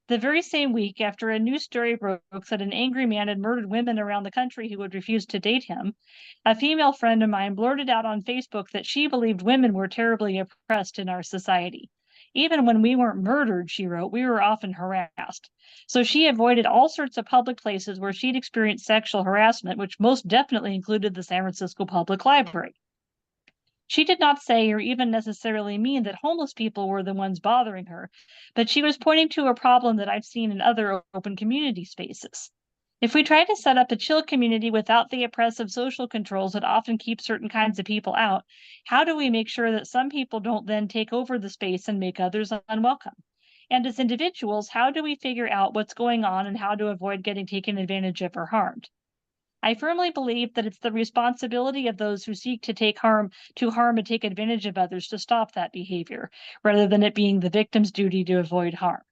The very same week, after a news story broke that an angry man had murdered women around the country who would refuse to date him, a female friend of mine blurted out on Facebook that she believed women were terribly oppressed in our society. Even when we weren't murdered, she wrote, we were often harassed. So she avoided all sorts of public places where she'd experienced sexual harassment, which most definitely included the San Francisco Public Library. She did not say or even necessarily mean that homeless people were the ones bothering her, but she was pointing to a problem that I've seen in other open community spaces. If we try to set up a chill community without the oppressive social controls that often keep certain kinds of people out, how do we make sure that some people don't then take over the space and make others unwelcome? And as individuals, how do we figure out what's going on and how to avoid getting taken advantage of or harmed? I firmly believe that it's the responsibility of those who seek to harm and take advantage of others to stop that behavior, rather than it being the victim's duty to avoid harm.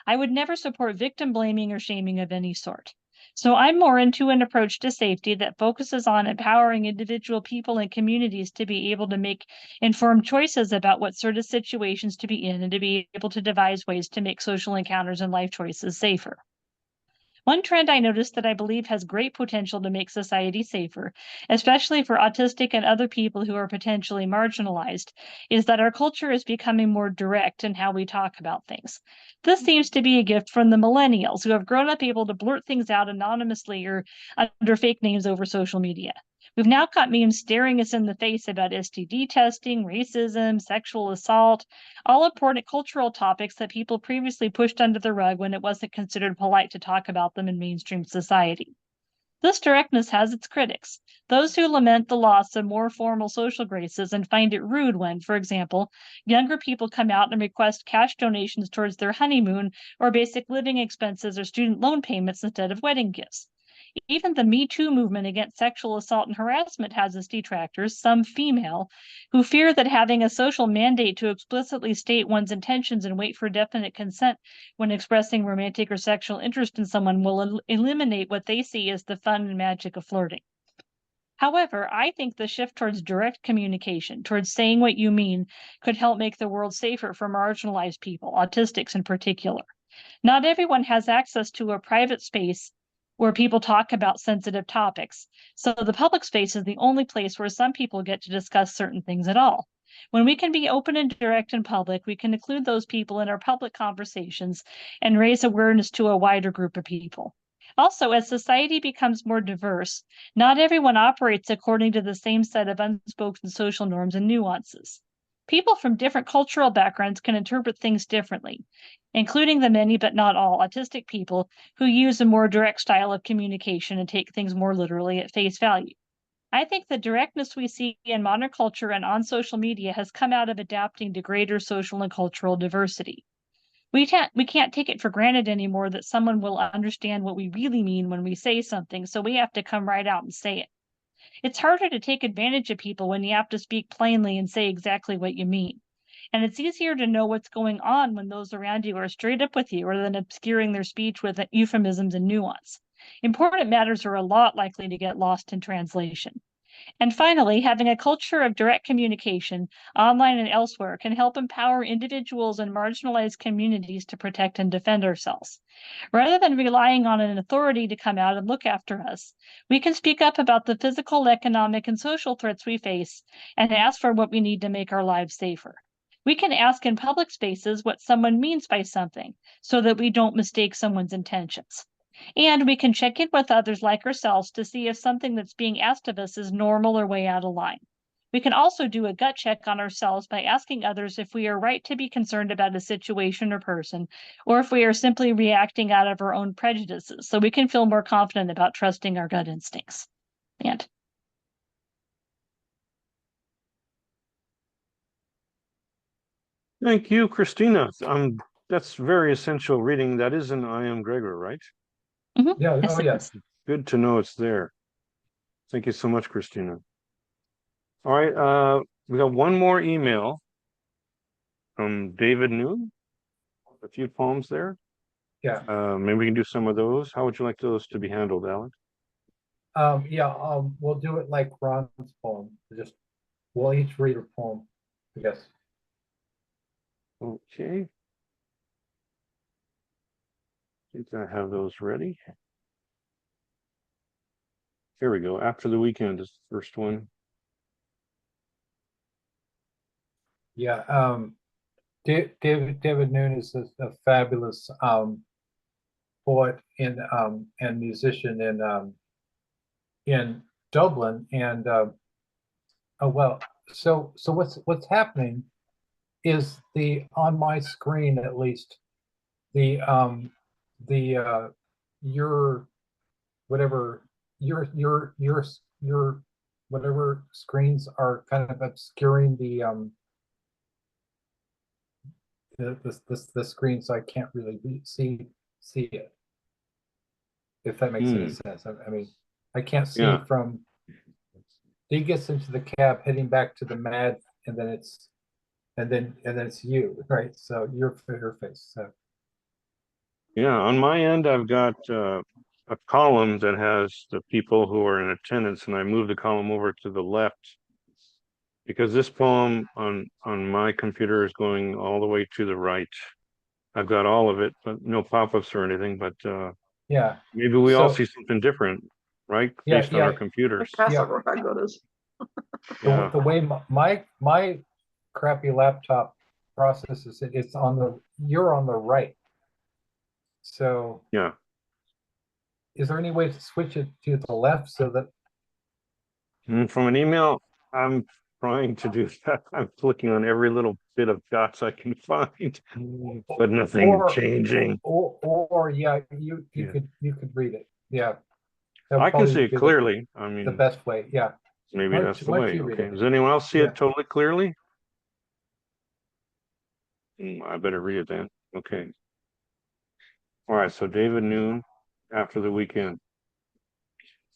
I would never support victim blaming or shaming of any sort. So I'm more into an approach to safety that focuses on empowering individual people and communities to be able to make informed choices about what sort of situations to be in and to be able to devise ways to make social encounters and life choices safer. One trend I noticed that I believe has great potential to make society safer, especially for autistic and other people who are potentially marginalized, is that our culture is becoming more direct in how we talk about things. This seems to be a gift from the millennials who have grown up able to blurt things out anonymously or under fake names over social media. We've now got memes staring us in the face about STD testing, racism, sexual assault, all important cultural topics that people previously pushed under the rug when it wasn't considered polite to talk about them in mainstream society. This directness has its critics, those who lament the loss of more formal social graces and find it rude when, for example, younger people come out and request cash donations towards their honeymoon or basic living expenses or student loan payments instead of wedding gifts. Even the Me Too movement against sexual assault and harassment has its detractors, some female, who fear that having a social mandate to explicitly state one's intentions and wait for definite consent when expressing romantic or sexual interest in someone will eliminate what they see as the fun and magic of flirting. However, I think the shift towards direct communication, towards saying what you mean, could help make the world safer for marginalized people, autistics in particular. Not everyone has access to a private space where people talk about sensitive topics. So the public space is the only place where some people get to discuss certain things at all. When we can be open and direct in public, we can include those people in our public conversations and raise awareness to a wider group of people. Also, as society becomes more diverse, not everyone operates according to the same set of unspoken social norms and nuances. People from different cultural backgrounds can interpret things differently, including the many but not all autistic people who use a more direct style of communication and take things more literally at face value. I think the directness we see in modern culture and on social media has come out of adapting to greater social and cultural diversity. We can't take it for granted anymore that someone will understand what we really mean when we say something, so we have to come right out and say it. It's harder to take advantage of people when you have to speak plainly and say exactly what you mean. And it's easier to know what's going on when those around you are straight up with you rather than obscuring their speech with euphemisms and nuance. Important matters are a lot likely to get lost in translation. And finally, having a culture of direct communication, online and elsewhere, can help empower individuals and marginalized communities to protect and defend ourselves. Rather than relying on an authority to come out and look after us, we can speak up about the physical, economic, and social threats we face and ask for what we need to make our lives safer. We can ask in public spaces what someone means by something so that we don't mistake someone's intentions. And we can check in with others like ourselves to see if something that's being asked of us is normal or way out of line. We can also do a gut check on ourselves by asking others if we are right to be concerned about a situation or person, or if we are simply reacting out of our own prejudices, so we can feel more confident about trusting our gut instincts. And Thank you, Christina. That's very essential reading. That is an I Am Gregor, right? Mhm. Yeah, Yes, oh, it yes. is. Good to know it's there. Thank you so much, Christina. All right, we got one more email from David Noone. A few poems there. Yeah. Maybe we can do some of those. How would you like those to be handled, Alan? We'll do it like Ron's poem. We'll each read a poem, I guess. Okay. I think I have those ready. Here we go. After the Weekend is the first one. Yeah, David Noone is a fabulous poet and musician in Dublin, and so what's happening is on my screen at least the your whatever your whatever screens are kind of obscuring the screen, so I can't really see it, if that makes any sense. I mean, I can't see Yeah. from he gets into the cab heading back to the Mad, and then it's you, right? So your face. So Yeah, on my end, I've got a column that has the people who are in attendance, and I move the column over to the left because this poem on my computer is going all the way to the right. I've got all of it, but no pop-ups or anything. But yeah, maybe we all so see something different, right? yeah, Based on our yeah. computers. Yeah. Yeah. The way my crappy laptop processes it, you're on the right. So Yeah. is there any way to switch it to the left so that From an email, I'm trying to do that. I'm clicking on every little bit of dots I can find, but nothing changing. Or yeah, you Yeah. could read it. Yeah. That'll I can probably see it be clearly. I the mean, best way. Yeah. maybe Why that's the don't way. you read Okay. it? Does anyone else see Yeah. it totally clearly? I better read it then. Okay. All right. So David Noone, After the Weekend.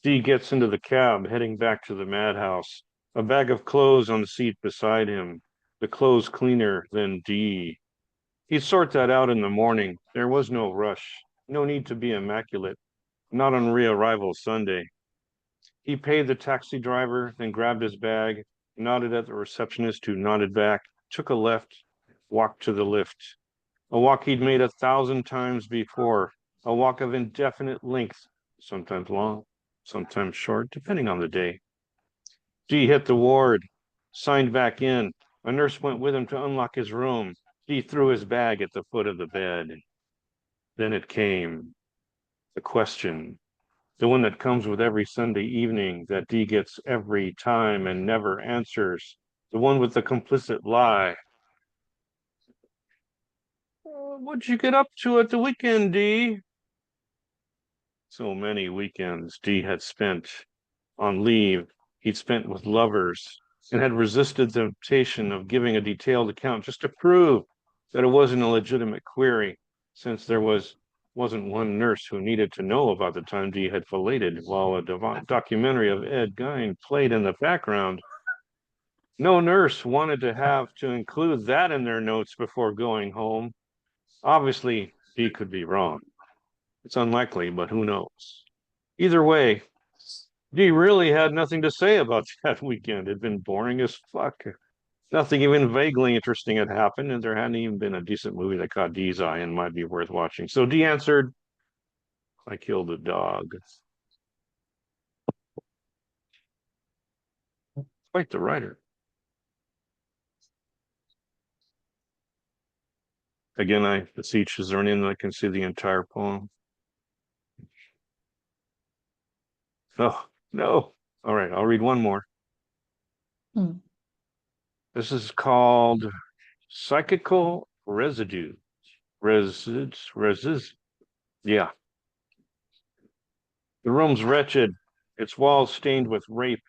Dee gets into the cab, heading back to the madhouse. A bag of clothes on the seat beside him. The clothes cleaner than Dee. He'd sort that out in the morning. There was no rush. No need to be immaculate. Not on re-arrival Sunday. He paid the taxi driver, then grabbed his bag, nodded at the receptionist who nodded back, took a left, walked to the lift. A walk he'd made 1,000 times before, a walk of indefinite length, sometimes long, sometimes short, depending on the day. Dee hit the ward, signed back in. A nurse went with him to unlock his room. Dee threw his bag at the foot of the bed. Then it came, the question, the one that comes with every Sunday evening that Dee gets every time and never answers, the one with the complicit lie. What'd you get up to at the weekend, Dee? So many weekends Dee had spent on leave. He'd spent with lovers and had resisted the temptation of giving a detailed account just to prove that it wasn't a legitimate query, since there wasn't one nurse who needed to know about the time Dee had filleted while a documentary of Ed Gein played in the background. No nurse wanted to have to include that in their notes before going home. Obviously, Dee could be wrong. It's unlikely, but who knows? Either way, He really had nothing to say about that weekend. It'd been boring as fuck. Nothing even vaguely interesting had happened, and there hadn't even been a decent movie that caught Dee's eye and might be worth watching. So Dee answered, I killed a dog. Quite the writer. Again, I beseech, is there anyone that can see the entire poem? Oh, no. All right, I'll read one more. Hmm. This is called Psychical Residue. Yeah. The room's wretched, its walls stained with rape,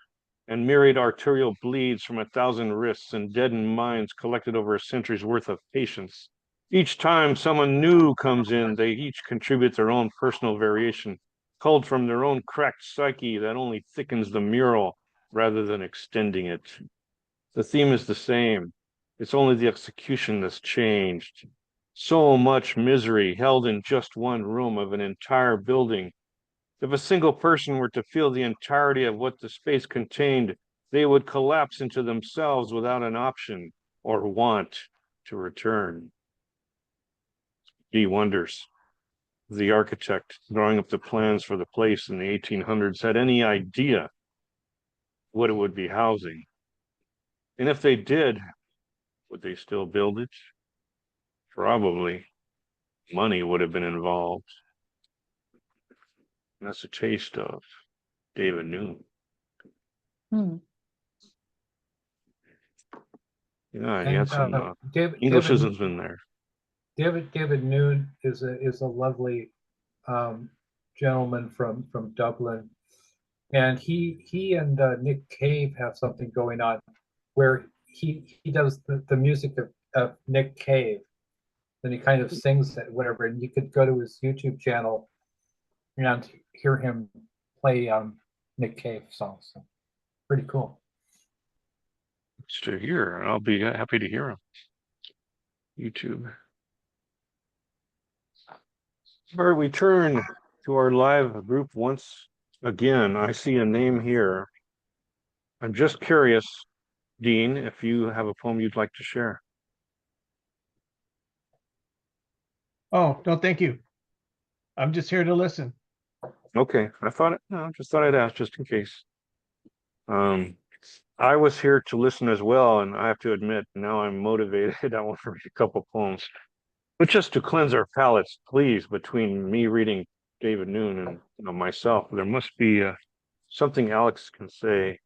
and myriad arterial bleeds from 1,000 wrists and deadened minds collected over a century's worth of patience. Each time someone new comes in, they each contribute their own personal variation, culled from their own cracked psyche that only thickens the mural rather than extending it. The theme is the same. It's only the execution that's changed. So much misery held in just one room of an entire building. If a single person were to feel the entirety of what the space contained, they would collapse into themselves without an option or want to return. He wonders if the architect drawing up the plans for the place in the 1800s had any idea what it would be housing. And if they did, would they still build it? Probably. Money would have been involved. And that's a taste of David Noone. Hmm. Yeah, he And had some David Englishisms in there. David Noone is a lovely gentleman from Dublin, and he and Nick Cave have something going on where he does the music of Nick Cave, and he kind of sings it, whatever. And you could go to his YouTube channel and hear him play Nick Cave songs. So, pretty cool. It's to hear, and I'll be happy to hear him. YouTube. All right, we turn to our live group once again. I see a name here. I'm just curious, Dean, if you have a poem you'd like to share. Oh, no, thank you. I'm just here to listen. Okay, just thought I'd ask just in case. I was here to listen as well, and I have to admit, now I'm motivated. I want to read a couple poems. But just to cleanse our palates, please, between me reading David Noone and myself, there must be something Alex can say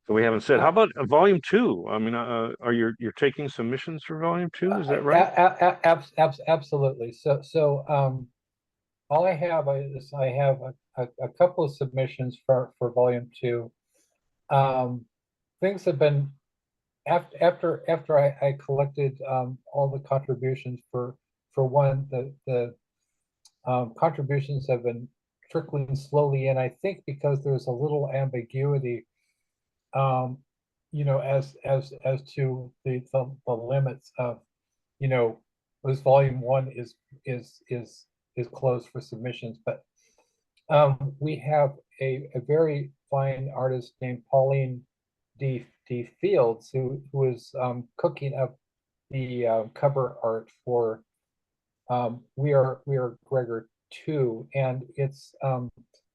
that we haven't said. How about volume 2? I mean, are you're taking submissions for volume 2? Is that right? Absolutely. So all I have is I have a couple of submissions for volume 2. Things have been after I collected all the contributions for one, the contributions have been trickling slowly in. I think because there's a little ambiguity, as to the limits of, was volume 1 is closed for submissions, but we have a very fine artist named Pauline D. Fields who is cooking up the cover art for We Are Gregor 2, and it's the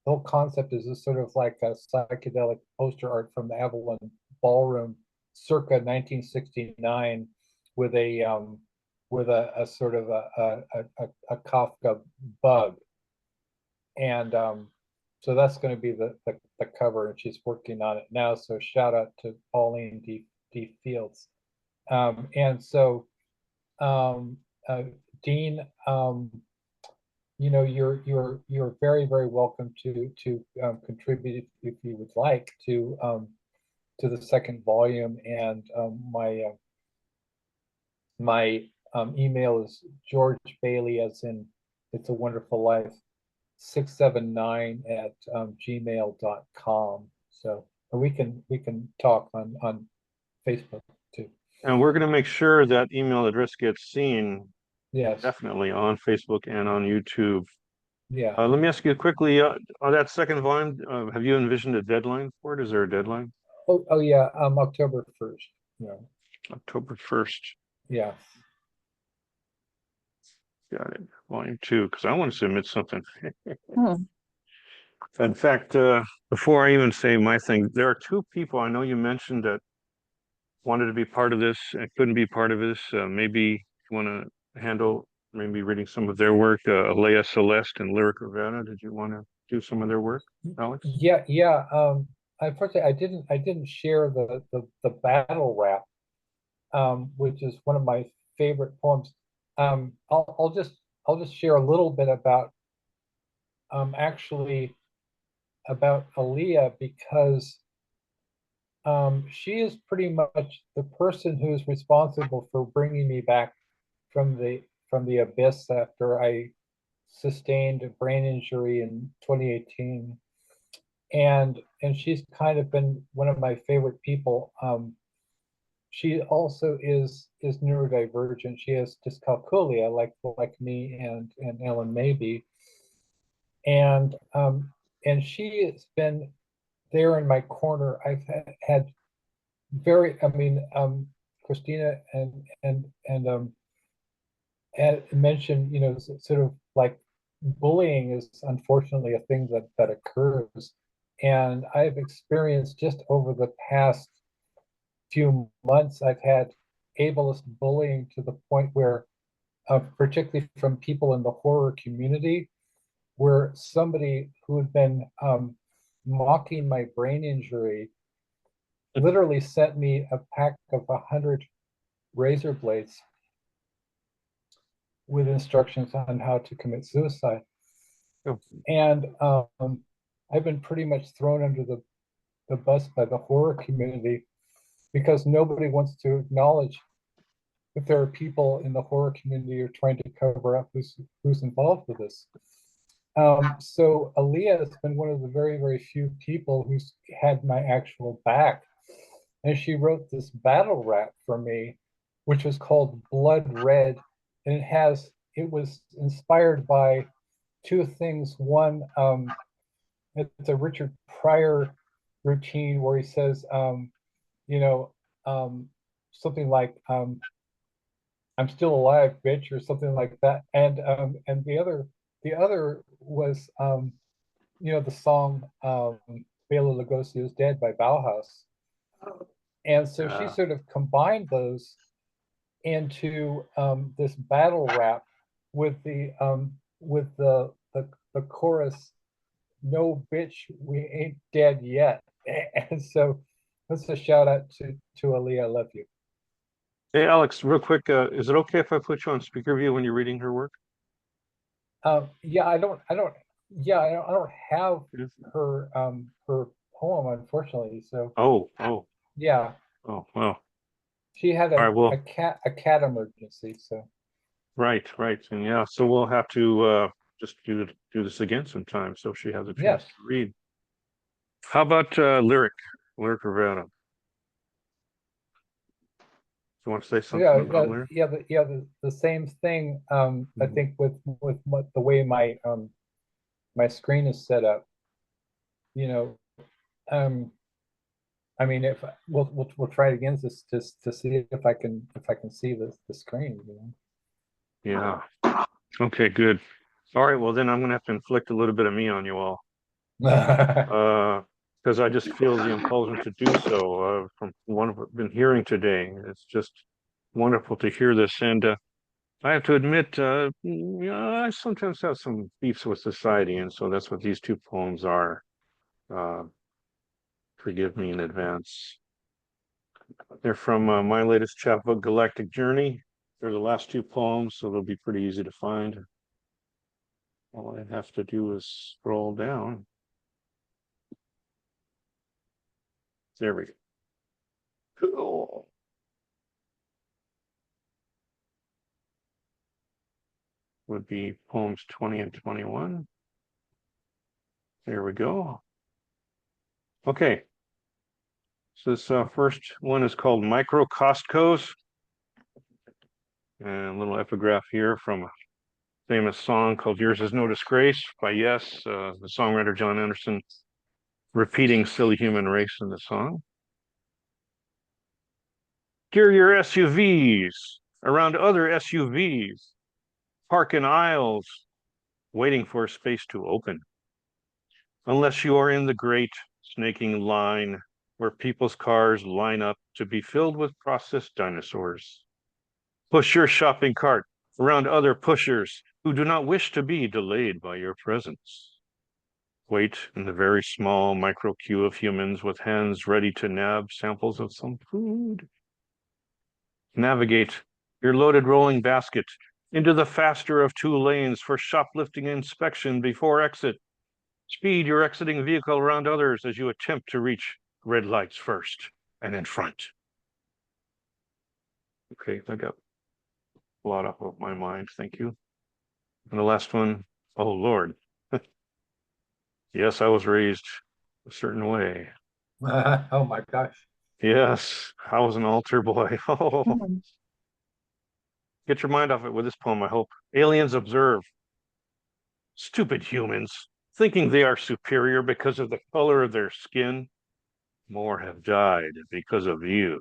whole concept is this sort of like a psychedelic poster art from the Avalon Ballroom circa 1969 with a sort of a Kafka bug. And so that's going to be the cover, and she's working on it now. So shout out to Pauline D. Fields. And so Dean, you're very, very welcome to contribute if you would like to the second volume. And my email is George Bailey, as in It's a Wonderful Life, 679 at gmail.com. So we can talk on Facebook too. And we're going to make sure that email address gets seen. Yes, definitely on Facebook and on YouTube. Yeah. Let me ask you quickly, on that second volume, have you envisioned a deadline for it? Is there a deadline? Oh yeah. October 1st. Yeah. October 1st. Yeah. Got it. Volume 2, because I want to submit something. Hmm. In fact, before I even say my thing, there are two people I know you mentioned that wanted to be part of this and couldn't be part of this. Maybe you want to handle maybe reading some of their work, Alea Celeste and Lyric Rivera. Did you want to do some of their work, Alex? Yeah. Yeah. Unfortunately, I didn't share the battle rap, which is one of my favorite poems. I'll just share a little bit about actually about Alea, because she is pretty much the person who's responsible for bringing me back from the abyss after I sustained a brain injury in 2018. And she's kind of been one of my favorite people. She also is neurodivergent. She has dyscalculia, like me and Ellyn Maybe, and she has been there in my corner. I've had very, I mean, Cristina and mentioned, sort of like bullying is unfortunately a thing that occurs, and I've experienced just over the past few months, I've had ableist bullying to the point where, particularly from people in the horror community, where somebody who had been mocking my brain injury literally sent me a pack of 100 razor blades with instructions on how to commit suicide. Oh. And I've been pretty much thrown under the bus by the horror community because nobody wants to acknowledge that there are people in the horror community who are trying to cover up who's involved with this. So Alea has been one of the very, very few people who's had my actual back. And she wrote this battle rap for me, which was called Blood Red. And it was inspired by two things. One, it's a Richard Pryor routine where he says, you know, something like, I'm still alive, bitch, or something like that. And the other was, the song Bela Lugosi is Dead by Bauhaus. And so she sort of combined those into this battle rap with the chorus, "No bitch, we ain't dead yet." And so that's a shout out to Alea. I love you. Hey, Alex, real quick, is it okay if I put you on speaker view when you're reading her work? Yeah, I don't have her her poem, unfortunately. So Oh, yeah, oh, well, she had all right, well, a cat emergency. So right, and yeah, so we'll have to just do this again sometime so she has a chance yes, to read. How about Lyric Rivera? You want to say something about Lyric? the same thing. I think with the way my my screen is set up, you know, I mean, if we'll try it again just to see if I can see the screen. Yeah. Okay, good. All right, well then I'm gonna have to inflict a little bit of me on you all. Because I just feel the impulsion to do so from what I've been hearing today. It's just wonderful to hear this. And I have to admit, I sometimes have some beefs with society. And so that's what these two poems are. Forgive me in advance. They're from my latest chapbook, Galactic Journey. They're the last two poems, so they'll be pretty easy to find. All I have to do is scroll down. There we go. Cool. Would be poems 20 and 21. There we go. Okay. So this first one is called Micro Costcos. And a little epigraph here from famous song called Yours Is No Disgrace by Yes, the songwriter John Anderson repeating Silly Human Race in the song. Gear your SUVs around other SUVs. Park in aisles, waiting for a space to open. Unless you are in the great snaking line where people's cars line up to be filled with processed dinosaurs. Push your shopping cart around other pushers who do not wish to be delayed by your presence. Wait in the very small micro queue of humans with hands ready to nab samples of some food. Navigate your loaded rolling basket into the faster of two lanes for shoplifting inspection before exit. Speed your exiting vehicle around others as you attempt to reach red lights first and in front. Okay, I got a lot up of my mind, thank you. And the last one, oh Lord. Yes, I was raised a certain way. Oh my gosh. Yes, I was an altar boy. Oh, Hmm. get your mind off it with this poem, I hope. Aliens observe. Stupid humans, thinking they are superior because of the color of their skin. More have died because of you.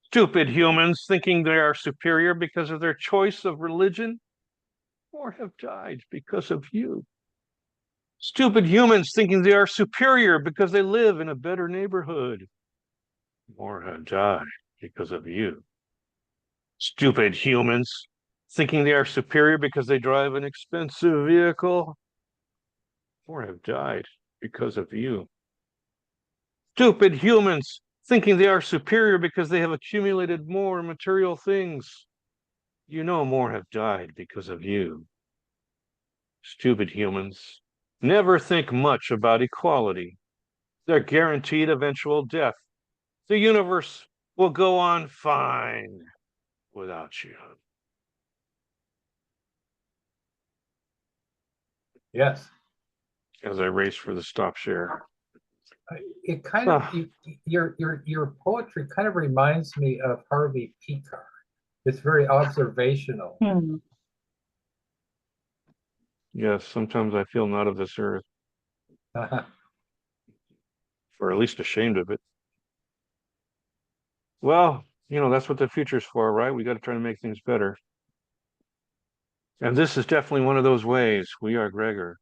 Stupid humans, thinking they are superior because of their choice of religion. More have died because of you. Stupid humans, thinking they are superior because they live in a better neighborhood. More have died because of you. Stupid humans, thinking they are superior because they drive an expensive vehicle. More have died because of you. Stupid humans, thinking they are superior because they have accumulated more material things. You know more have died because of you. Stupid humans, never think much about equality. They're guaranteed eventual death. The universe will go on fine without you. Yes. As I race for the stop share. It kind of, Ah. your poetry kind of reminds me of Harvey Pekar. It's very observational. Hmm. Yes, sometimes I feel not of this earth, or at least ashamed of it. Well, that's what the future's for, right? We got to try to make things better. And this is definitely one of those ways. We are Gregor.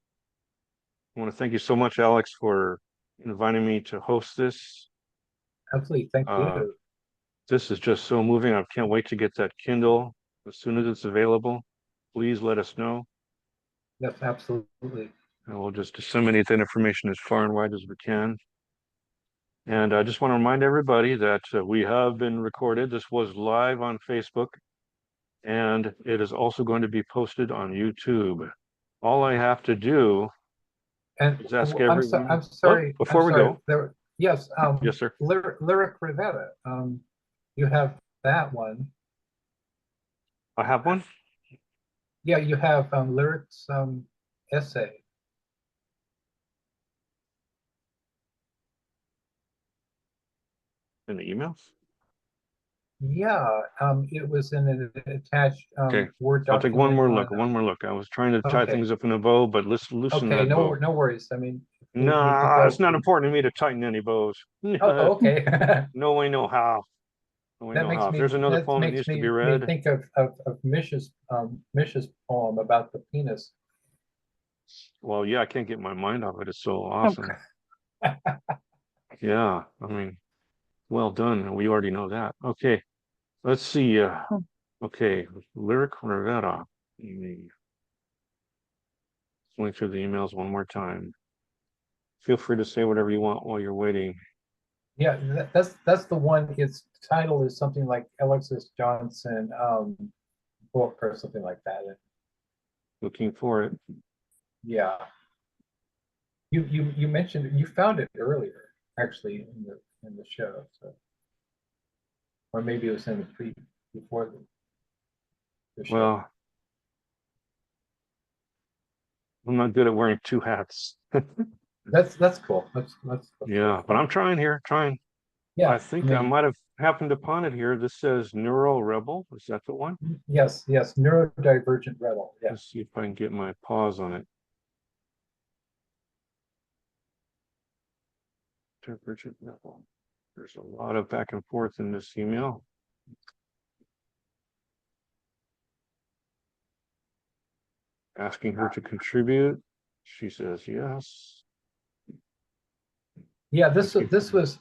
I want to thank you so much, Alex, for inviting me to host this. Absolutely, thank you. This is just so moving. I can't wait to get that Kindle as soon as it's available. Please let us know. Yes, absolutely. And we'll just disseminate that information as far and wide as we can. And I just want to remind everybody that we have been recorded. This was live on Facebook, and it is also going to be posted on YouTube. All I have to do And is ask I'm everyone. sorry. Before I'm we sorry. go, Yes. yes, sir. Lyric Rivera. You have that one. I have one. Yeah, you have lyrics essay. In the emails. Yeah, it was in an attached Okay. Word I'll take one document. more look. I was trying to tie Okay. things up in a bow, but let's loosen Okay, that bow. no worries. I mean, Nah, it's not important to me to tighten any bows. Oh, okay. No way, no how. No way, That no makes how. If there's another poem that makes needs to be me read, think of Mish's poem about the penis. well, yeah, I can't get my mind off it. It's so awesome. Yeah, I mean, well done. We already know that. Okay, let's see. Okay, Lyric Rivera. Let me link through the emails one more time. Feel free to say whatever you want while you're waiting. Yeah, that's the one. Its title is something like Alexis Johnson book or something like that. Looking for it. Yeah. You mentioned you found it earlier, actually, in the show, so, or maybe it was in the before the show. Well, I'm not good at wearing two hats. That's cool. That's Yeah, cool. but I'm trying here, trying. Yeah, I think I might have happened upon it here. This says Neural Rebel. Is that the one? yes, neurodivergent rebel. Yes. Let's see if I can get my pause on it. Divergent Rebel. There's a lot of back and forth in this email. Asking her to contribute. She says yes. Yeah, this was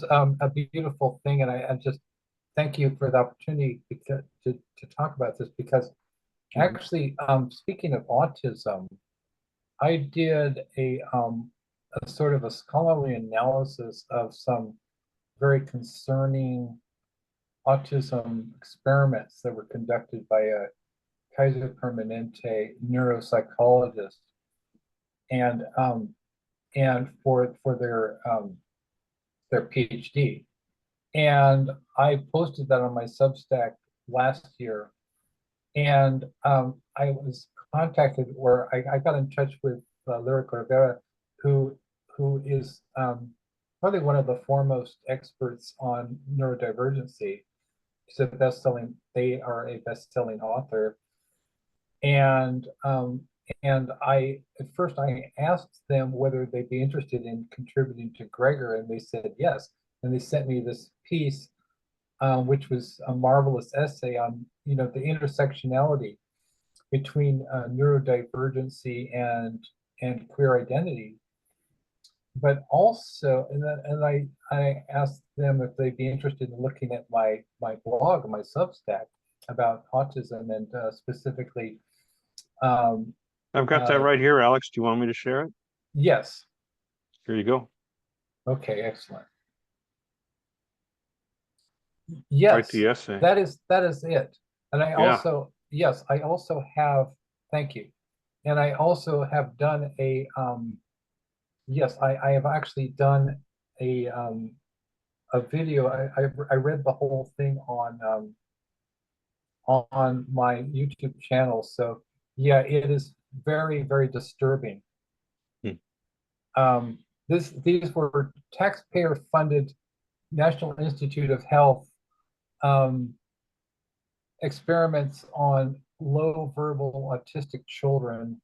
a beautiful thing, and I just thank you for the opportunity to talk about this, because actually, speaking of autism, I did a sort of a scholarly analysis of some very concerning autism experiments that were conducted by a Kaiser Permanente neuropsychologist, and for their PhD. And I posted that on my Substack last year. And I was contacted, or I got in touch with Rivera, who is probably one of the foremost experts on neurodivergency. They are a best-selling author. And at first I asked them whether they'd be interested in contributing to Gregor, and they said yes. And they sent me this piece, which was a marvelous essay on, the intersectionality between neurodivergency and queer identity. But also, and I asked them if they'd be interested in looking at my blog, my Substack, about autism, and specifically. I've got that right here, Alex. Do you want me to share it? Yes. Here you go. Okay, excellent. Yes, write the essay. that is it. And I also, yes, I also have, thank you. And I also have done a, yes, I have actually done a video. I read the whole thing on my YouTube channel. So yeah, it is very, very disturbing. These were taxpayer-funded National Institute of Health experiments on low verbal autistic children,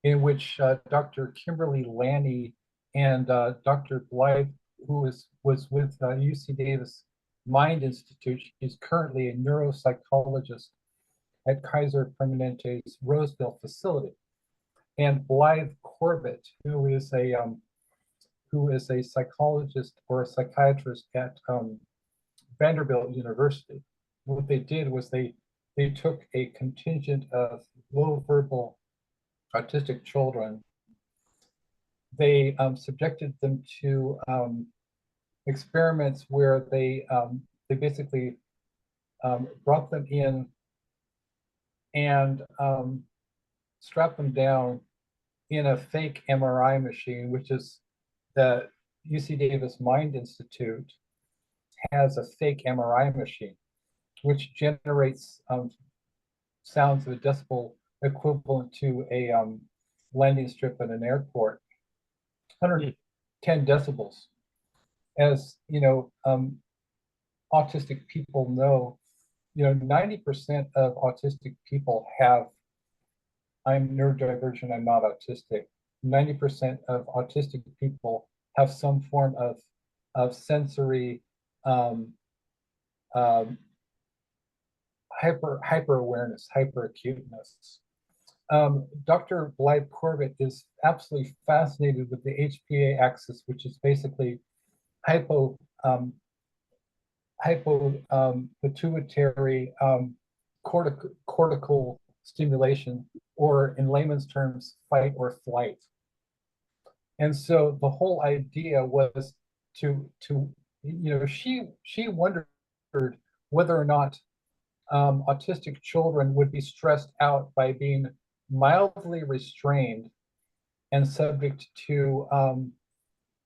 in which Dr. Kimberly Lanny and Dr. Blythe, who was with UC Davis Mind Institute. She's currently a neuropsychologist at Kaiser Permanente's Roseville facility, and Blythe Corbett, who is a psychologist or a psychiatrist at Vanderbilt University. What they did was they took a contingent of low verbal autistic children. They subjected them to experiments where they basically brought them in and strapped them down in a fake MRI machine, which is the UC Davis Mind Institute has a fake MRI machine, which generates sounds of a decibel equivalent to a landing strip at an airport, 110 decibels. As you know, autistic people know, 90% of autistic people have, I'm neurodivergent, I'm not autistic. 90% of autistic people have some form of sensory hyper awareness, hyper acuteness. Dr. Blythe Corbett is absolutely fascinated with the HPA axis, which is basically pituitary cortical stimulation, or in layman's terms, fight or flight. And so the whole idea was to she wondered whether or not autistic children would be stressed out by being mildly restrained and subject to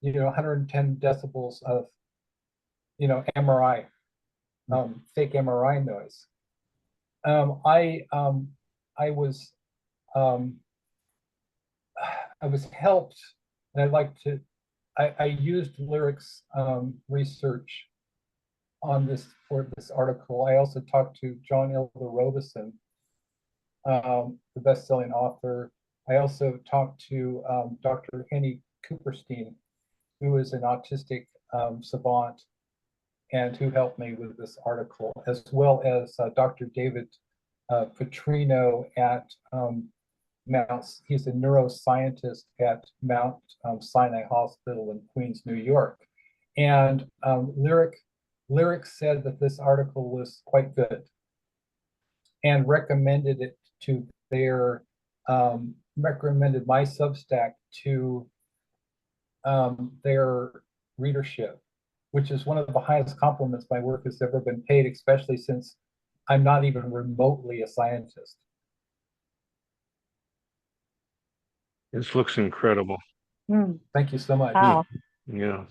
110 decibels of MRI, fake MRI noise. I was helped, and I'd like to I used lyrics research on this for this article. I also talked to John Ilda Robison, the best-selling author. I also talked to Dr. Henny Cooperstein, who is an autistic savant and who helped me with this article, as well as Dr. David Petrino at he's a neuroscientist at Mount Sinai Hospital in Queens, New York. And Lyric said that this article was quite good and recommended it to their, recommended my Substack to their readership, which is one of the highest compliments my work has ever been paid, especially since I'm not even remotely a scientist. This looks incredible. Thank you so much. Wow. Yeah.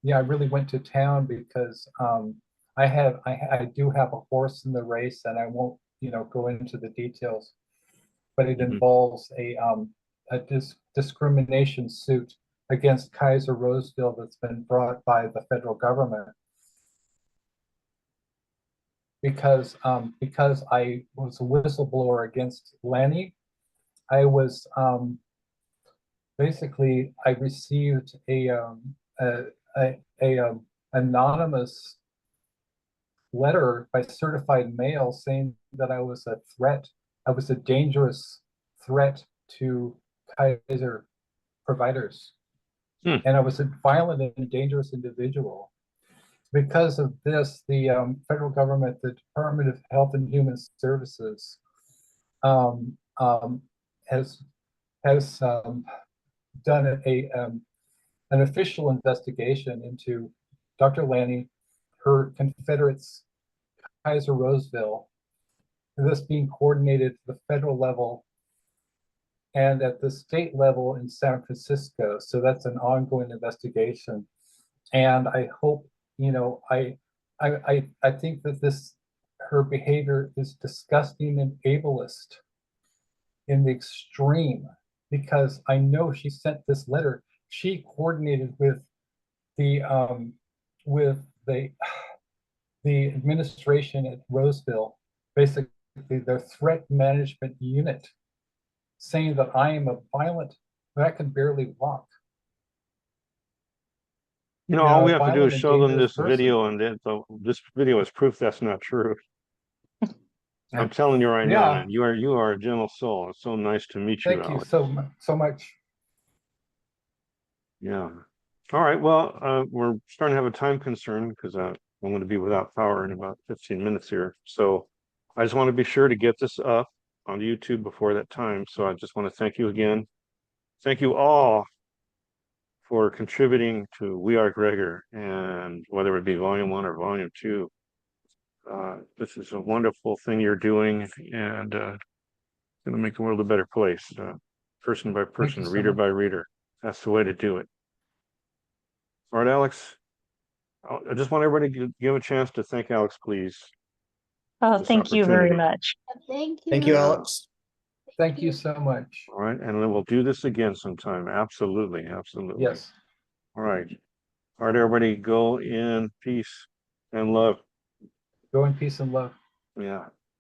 Yeah, I really went to town because I do have a horse in the race, and I won't, go into the details, but it involves a discrimination suit against Kaiser Roseville that's been brought by the federal government because I was a whistleblower against Lanny. I was basically I received a anonymous letter by certified mail saying that I was a threat. I was a dangerous threat to Kaiser providers. And I was a violent and dangerous individual. Because of this, the federal government, the Department of Health and Human Services, has done an official investigation into Dr. Lanny, her Confederates, Kaiser Roseville, this being coordinated at the federal level and at the state level in San Francisco. So that's an ongoing investigation. And I hope, I think that her behavior is disgusting and ableist in the extreme, because I know she sent this letter. She coordinated with the administration at Roseville, basically their threat management unit, saying that I am that I can barely walk. All we have to do violent is and show them dangerous this person. video, and this video is proof that's not true. I'm telling you right now, man, you are a gentle soul. It's so nice to meet you. Thank you Alex. so much. Yeah. All right. Well, we're starting to have a time concern because I'm going to be without power in about 15 minutes here. So I just want to be sure to get this up on YouTube before that time. So I just want to thank you again. Thank you all for contributing to We Are Gregor, and whether it be Volume 1 or Volume 2. This is a wonderful thing you're doing, and going to make the world a better place, person by person, reader by reader. That's the way to do it. All right, Alex. I just want everybody to give a chance to thank Alex, please. Oh, thank you very much. Thank you. Thank you, Alex. Thank you so much. All right, and then we'll do this again sometime. Absolutely, absolutely. Yes. All right. All right, everybody, go in peace and love. Go in peace and love. Yeah.